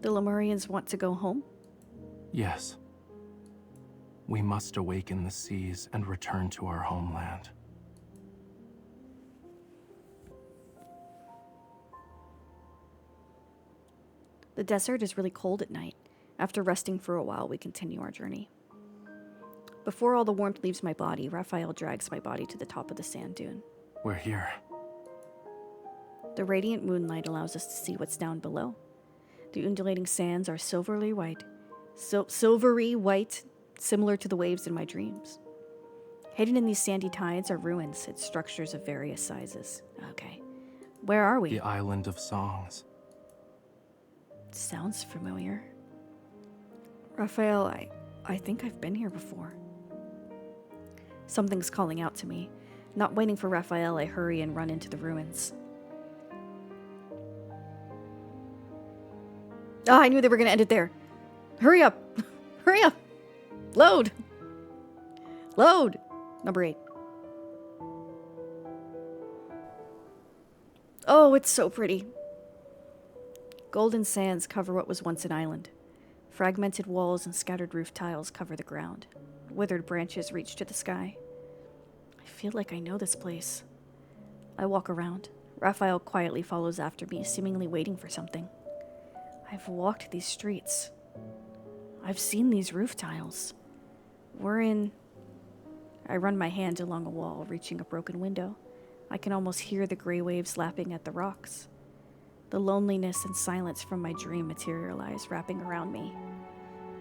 The Lemurians want to go home? Yes. We must awaken the seas and return to our homeland. The desert is really cold at night. After resting for a while, we continue our journey. Before all the warmth leaves my body, Raphael drags my body to the top of the sand dune. We're here. The radiant moonlight allows us to see what's down below. The undulating sands are silvery white, similar to the waves in my dreams. Hidden in these sandy tides are ruins, its structures of various sizes. Okay, where are we? The Island of Songs. Sounds familiar. Raphael, I think I've been here before. Something's calling out to me. Not waiting for Raphael, I hurry and run into the ruins. Ah, I knew they were going to end it there. Hurry up. Hurry up. Load. Load. Number 8. Oh, it's so pretty. Golden sands cover what was once an island. Fragmented walls and scattered roof tiles cover the ground. Withered branches reach to the sky. I feel like I know this place. I walk around. Raphael quietly follows after me, seemingly waiting for something. I've walked these streets. I've seen these roof tiles. We're in... I run my hand along a wall, reaching a broken window. I can almost hear the gray waves lapping at the rocks. The loneliness and silence from my dream materialize, wrapping around me.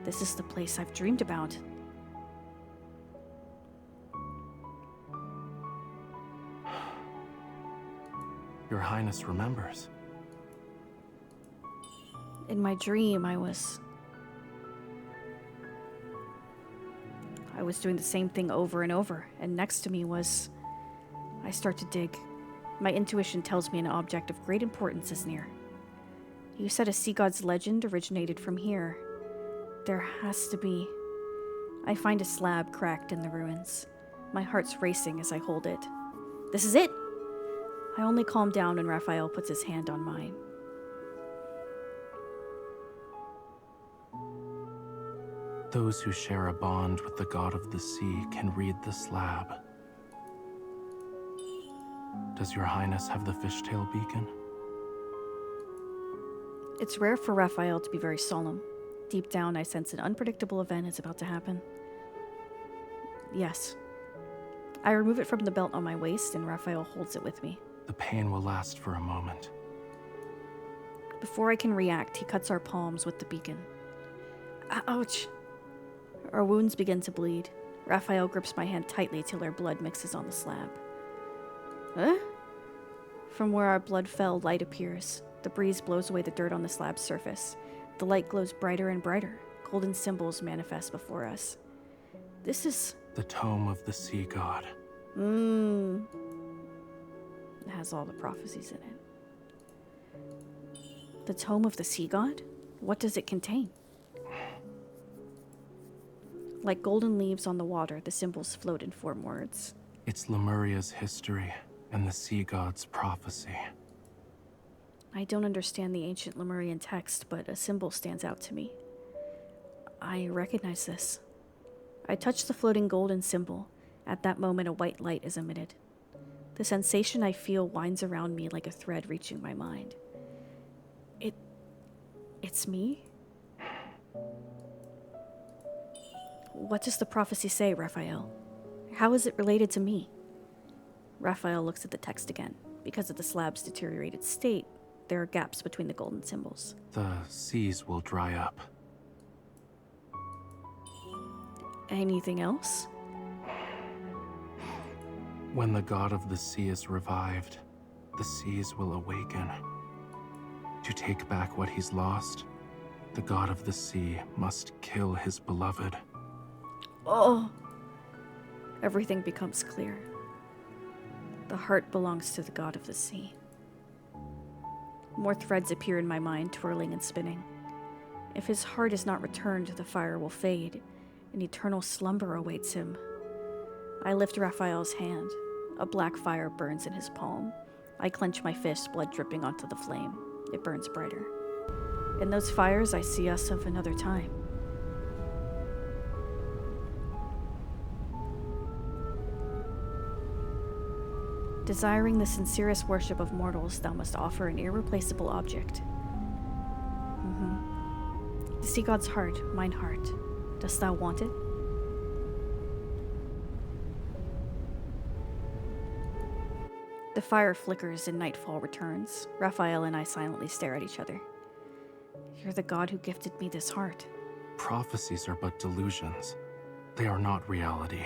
This is the place I've dreamed about. Your Highness remembers. In my dream, I was doing the same thing over and over, and next to me was... I start to dig. My intuition tells me an object of great importance is near. You said a sea god's legend originated from here. There has to be... I find a slab cracked in the ruins. My heart's racing as I hold it. This is it! I only calm down when Raphael puts his hand on mine. Those who share a bond with the god of the sea can read the slab. Does your Highness have the fishtail beacon? It's rare for Raphael to be very solemn. Deep down, I sense an unpredictable event is about to happen. Yes. I remove it from the belt on my waist, and Raphael holds it with me. The pain will last for a moment. Before I can react, he cuts our palms with the beacon. Ouch! Our wounds begin to bleed. Raphael grips my hand tightly till our blood mixes on the slab. Huh? From where our blood fell, light appears. The breeze blows away the dirt on the slab's surface. The light glows brighter and brighter. Golden symbols manifest before us. This is... The tome of the sea god. It has all the prophecies in it. The tome of the sea god? What does it contain? Like golden leaves on the water, the symbols float and form words. It's Lemuria's history and the sea god's prophecy. I don't understand the ancient Lemurian text, but a symbol stands out to me. I recognize this. I touch the floating golden symbol. At that moment, a white light is emitted. The sensation I feel winds around me like a thread reaching my mind. It's me? What does the prophecy say, Raphael? How is it related to me? Raphael looks at the text again. Because of the slab's deteriorated state, there are gaps between the golden symbols. The seas will dry up. Anything else? When the god of the sea is revived, the seas will awaken. To take back what he's lost, the god of the sea must kill his beloved. Oh! Everything becomes clear. The heart belongs to the god of the sea. More threads appear in my mind, twirling and spinning. If his heart is not returned, the fire will fade. An eternal slumber awaits him. I lift Raphael's hand. A black fire burns in his palm. I clench my fist, blood dripping onto the flame. It burns brighter. In those fires, I see us of another time. Desiring the sincerest worship of mortals, thou must offer an irreplaceable object. The sea god's heart, mine heart. Dost thou want it? The fire flickers and nightfall returns. Raphael and I silently stare at each other. You're the god who gifted me this heart. Prophecies are but delusions. They are not reality.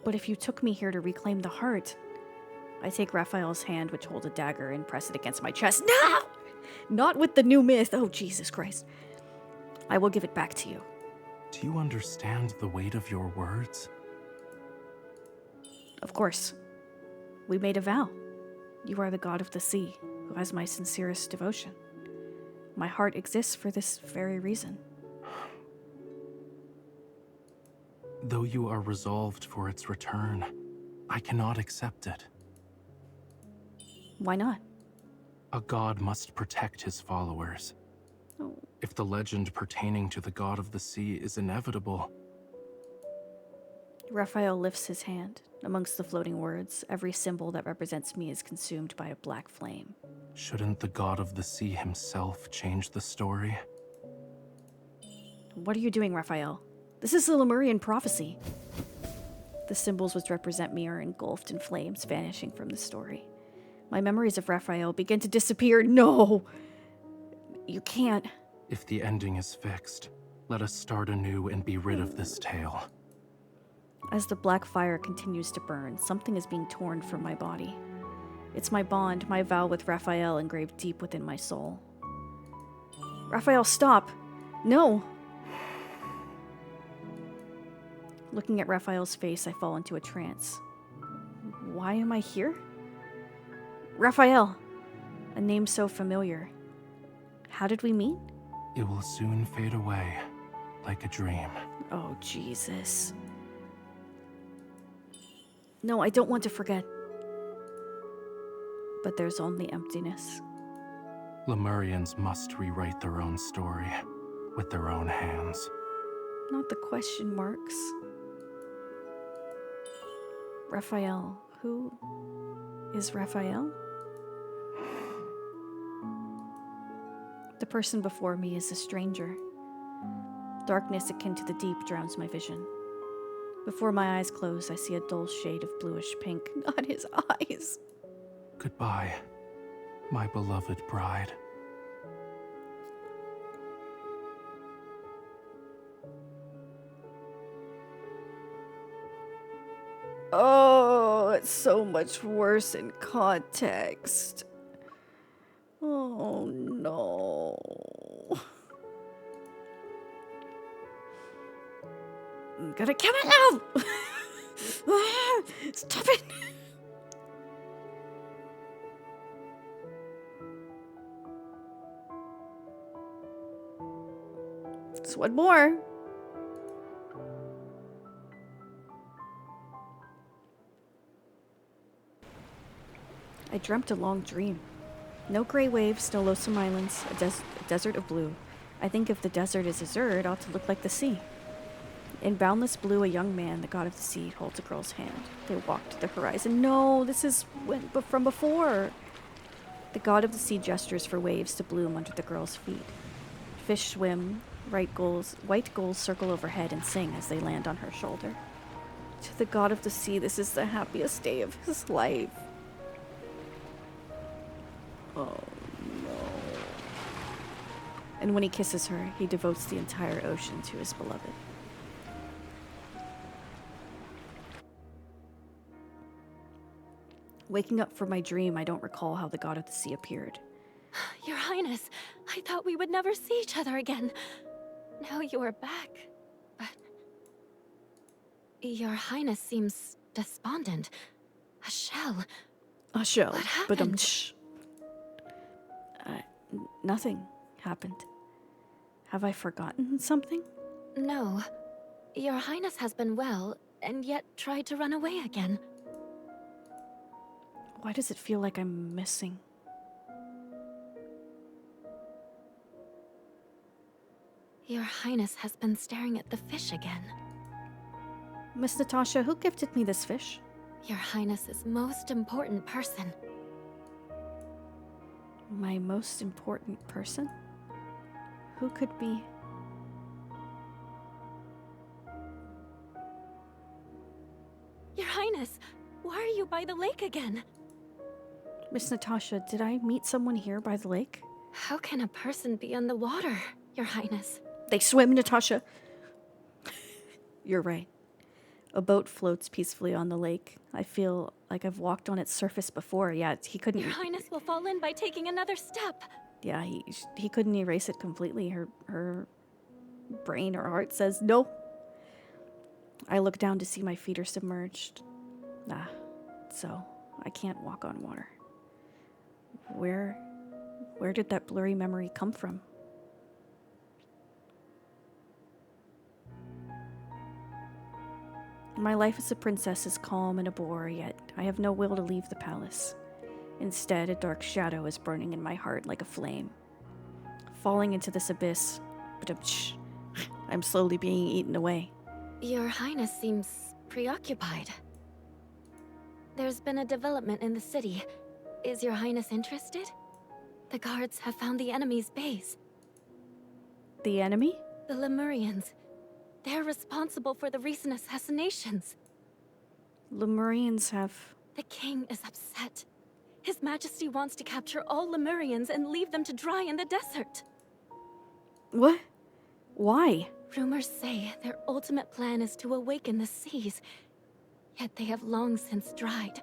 But if you took me here to reclaim the heart... I take Raphael's hand, which holds a dagger, and press it against my chest. No! Not with the new myth. Oh, Jesus Christ. I will give it back to you. Do you understand the weight of your words? Of course. We made a vow. You are the god of the sea, who has my sincerest devotion. My heart exists for this very reason. Though you are resolved for its return, I cannot accept it. Why not? A god must protect his followers. Oh. If the legend pertaining to the god of the sea is inevitable... Raphael lifts his hand. Amongst the floating words, every symbol that represents me is consumed by a black flame. Shouldn't the god of the sea himself change the story? What are you doing, Raphael? This is the Lemurian prophecy. The symbols which represent me are engulfed in flames, vanishing from the story. My memories of Raphael begin to disappear. No! You can't. If the ending is fixed, let us start anew and be rid of this tale. As the black fire continues to burn, something is being torn from my body. It's my bond, my vow with Raphael engraved deep within my soul. Raphael, stop! No! Looking at Raphael's face, I fall into a trance. Why am I here? Raphael! A name so familiar. How did we meet? It will soon fade away, like a dream. Oh, Jesus. No, I don't want to forget. But there's only emptiness. Lemurians must rewrite their own story, with their own hands. Not the question marks. Raphael. Who is Raphael? The person before me is a stranger. Darkness akin to the deep drowns my vision. Before my eyes close, I see a dull shade of bluish pink. Not his eyes. Goodbye, my beloved bride. Oh, it's so much worse in context. Oh, no. I'm gonna kill it now! Stop it! Just one more. I dreamt a long dream. No gray waves, no lonesome islands, a desert of blue. I think if the desert is azure, it ought to look like the sea. In boundless blue, a young man, the god of the sea, holds a girl's hand. They walk to the horizon. No, this is from before. The god of the sea gestures for waves to bloom under the girl's feet. Fish swim, white gulls circle overhead and sing as they land on her shoulder. To the god of the sea, this is the happiest day of his life. Oh, no. And when he kisses her, he devotes the entire ocean to his beloved. Waking up from my dream, I don't recall how the god of the sea appeared. Your Highness, I thought we would never see each other again. Now you are back, but... Your Highness seems despondent. A shell. A shell. What happened? Nothing happened. Have I forgotten something? No. Your Highness has been well, and yet tried to run away again. Why does it feel like I'm missing? Your Highness has been staring at the fish again. Miss Natasha, who gifted me this fish? Your Highness's most important person. My most important person? Who could be? Your Highness, why are you by the lake again? Miss Natasha, did I meet someone here by the lake? How can a person be on the water, Your Highness? They swim, Natasha. You're right. A boat floats peacefully on the lake. I feel like I've walked on its surface before. Yeah, he couldn't. Your Highness will fall in by taking another step. Yeah, he couldn't erase it completely. Her brain or heart says no. I look down to see my feet are submerged. So I can't walk on water. Where did that blurry memory come from? My life as a princess is calm and a bore, yet I have no will to leave the palace. Instead, a dark shadow is burning in my heart like a flame. Falling into this abyss, but I'm slowly being eaten away. Your Highness seems preoccupied. There's been a development in the city. Is Your Highness interested? The guards have found the enemy's base. The enemy? The Lemurians. They're responsible for the recent assassinations. Lemurians have... The king is upset. His Majesty wants to capture all Lemurians and leave them to dry in the desert. What? Why? Rumors say their ultimate plan is to awaken the seas, yet they have long since dried.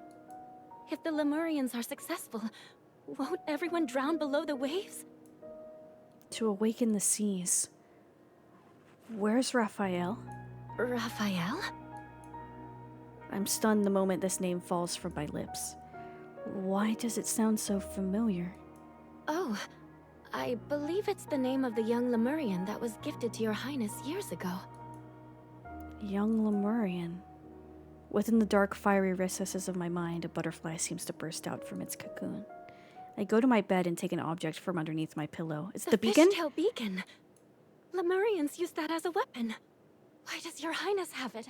If the Lemurians are successful, won't everyone drown below the waves? To awaken the seas. Where's Rafayel? Rafayel? I'm stunned the moment this name falls from my lips. Why does it sound so familiar? Oh, I believe it's the name of the young Lemurian that was gifted to Your Highness years ago. Young Lemurian. Within the dark, fiery recesses of my mind, a butterfly seems to burst out from its cocoon. I go to my bed and take an object from underneath my pillow. It's the beacon? Fishtail beacon. Lemurians use that as a weapon. Why does Your Highness have it?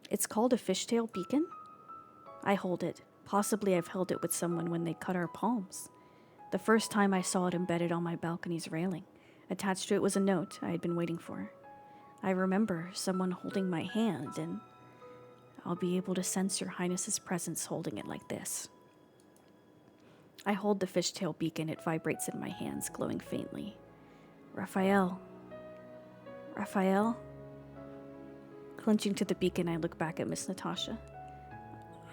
It's called a fishtail beacon? I hold it. Possibly I've held it with someone when they cut our palms. The first time I saw it embedded on my balcony's railing. Attached to it was a note I had been waiting for. I remember someone holding my hand, and I'll be able to sense Your Highness's presence holding it like this. I hold the fishtail beacon. It vibrates in my hands, glowing faintly. Rafayel. Rafayel? Clenching to the beacon, I look back at Miss Natasha.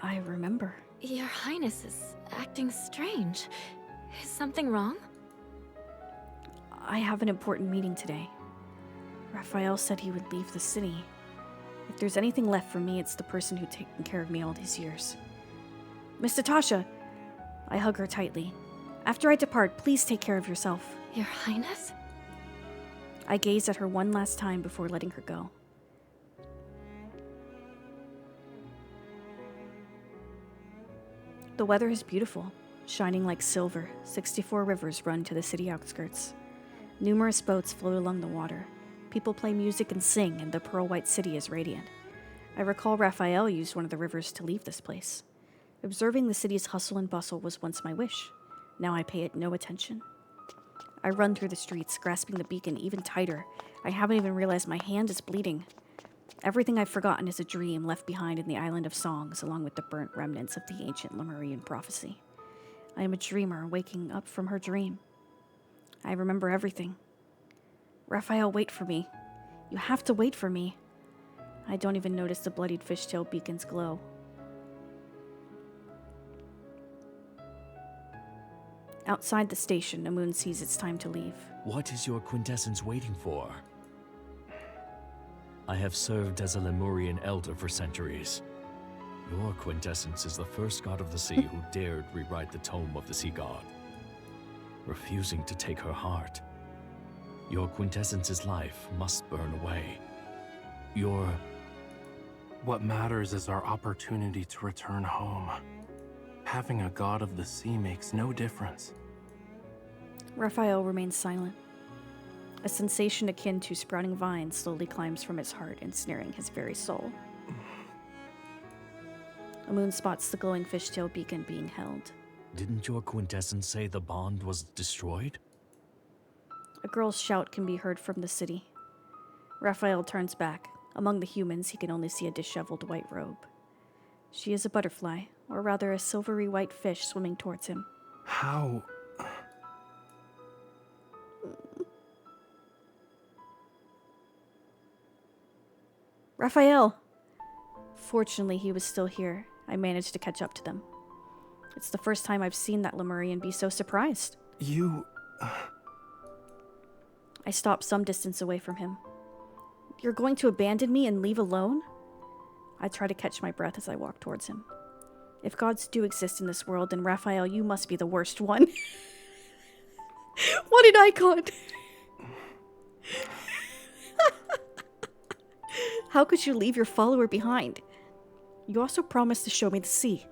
I remember. Your Highness is acting strange. Is something wrong? I have an important meeting today. Rafayel said he would leave the city. If there's anything left for me, it's the person who's taken care of me all these years. Miss Natasha! I hug her tightly. After I depart, please take care of yourself. Your Highness? I gaze at her one last time before letting her go. The weather is beautiful, shining like silver. 64 rivers run to the city outskirts. Numerous boats float along the water. People play music and sing, and the pearl-white city is radiant. I recall Rafayel used one of the rivers to leave this place. Observing the city's hustle and bustle was once my wish. Now I pay it no attention. I run through the streets, grasping the beacon even tighter. I haven't even realized my hand is bleeding. Everything I've forgotten is a dream left behind in the Island of Songs, along with the burnt remnants of the ancient Lemurian prophecy. I am a dreamer waking up from her dream. I remember everything. Rafayel, wait for me. You have to wait for me. I don't even notice the bloodied fishtail beacon's glow. Outside the station, Amun sees it's time to leave. What is your quintessence waiting for? I have served as a Lemurian elder for centuries. Your quintessence is the first god of the sea who dared rewrite the tome of the sea god, refusing to take her heart. Your quintessence's life must burn away. What matters is our opportunity to return home. Having a god of the sea makes no difference. Rafayel remains silent. A sensation akin to sprouting vines slowly climbs from his heart, ensnaring his very soul. A moon spots the glowing fishtail beacon being held. Didn't your quintessence say the bond was destroyed? A girl's shout can be heard from the city. Raphael turns back. Among the humans, he can only see a disheveled white robe. She is a butterfly, or rather a silvery white fish swimming towards him. How? Raphael! Fortunately, he was still here. I managed to catch up to them. It's the first time I've seen that Lemurian be so surprised. You... I stopped some distance away from him. You're going to abandon me and leave alone? I try to catch my breath as I walk towards him. If gods do exist in this world, then Raphael, you must be the worst one. What an icon! How could you leave your follower behind? You also promised to show me the sea.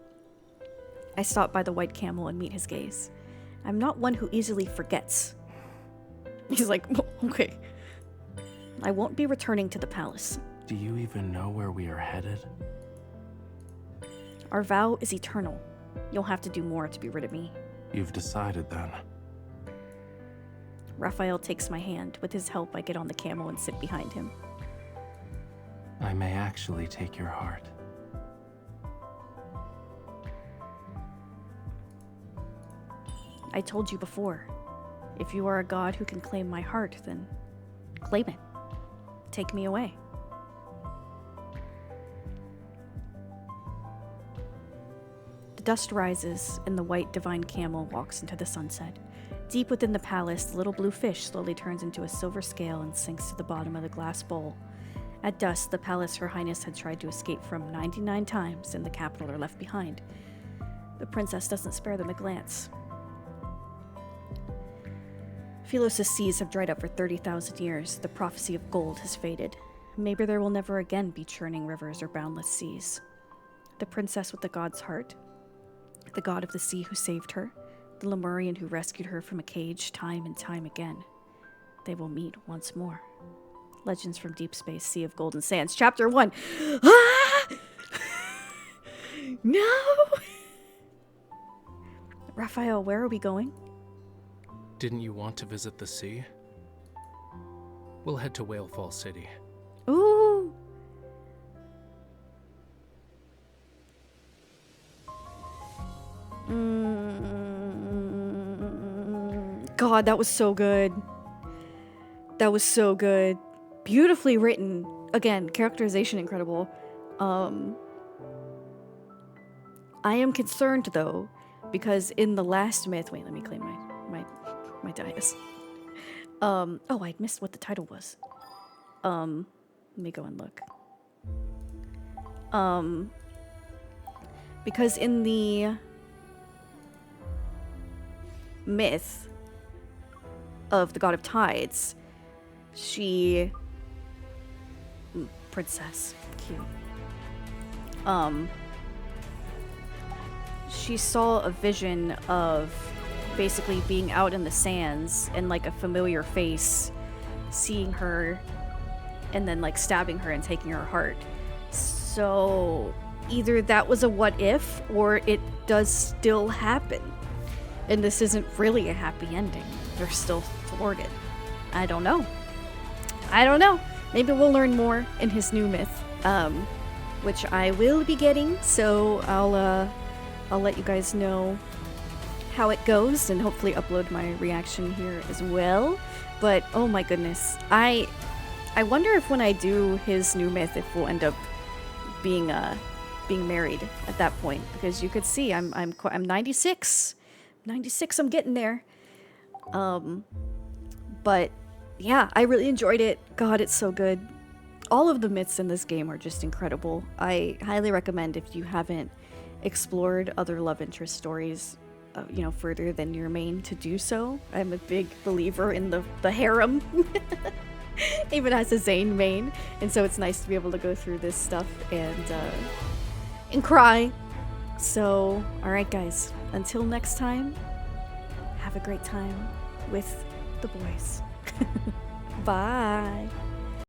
I stop by the white camel and meet his gaze. I'm not one who easily forgets. He's like, okay. I won't be returning to the palace. Do you even know where we are headed? Our vow is eternal. You'll have to do more to be rid of me. You've decided then. Raphael takes my hand. With his help, I get on the camel and sit behind him. I may actually take your heart. I told you before. If you are a god who can claim my heart, then claim it. Take me away. The dust rises, and the white divine camel walks into the sunset. Deep within the palace, the little blue fish slowly turns into a silver scale and sinks to the bottom of the glass bowl. At dusk, the palace Her Highness had tried to escape from 99 times, and the capital are left behind. The princess doesn't spare them a glance. Philos' seas have dried up for 30,000 years. The prophecy of gold has faded. Maybe there will never again be churning rivers or boundless seas. The princess with the god's heart, the god of the sea who saved her, the Lemurian who rescued her from a cage time and time again. They will meet once more. Legends from Deep Space, Sea of Golden Sands, Chapter 1. Ah! No! Raphael, where are we going? Didn't you want to visit the sea? We'll head to Whalefall City. Ooh! God, that was so good. That was so good. Beautifully written. Again, characterization incredible. I am concerned though, because in the last myth, wait, let me claim my dais. Oh, I missed what the title was. Let me go and look. Because in the myth of the god of tides, she princess, cute. She saw a vision of basically being out in the sands and like a familiar face seeing her and then like stabbing her and taking her heart. So either that was a what if or it does still happen. And this isn't really a happy ending. They're still thwarted. I don't know. Maybe we'll learn more in his new myth, which I will be getting. So I'll let you guys know how it goes and hopefully upload my reaction here as well. But oh my goodness, I wonder if when I do his new myth, if we'll end up being married at that point, because you could see I'm 96. 96, I'm getting there. But yeah, I really enjoyed it. God, it's so good. All of the myths in this game are just incredible. I highly recommend, if you haven't explored other love interest stories, further than your main, to do so. I'm a big believer in the harem, even as a Zayne main, and so it's nice to be able to go through this stuff and cry. So, all right, guys. Until next time, have a great time with the boys. Bye.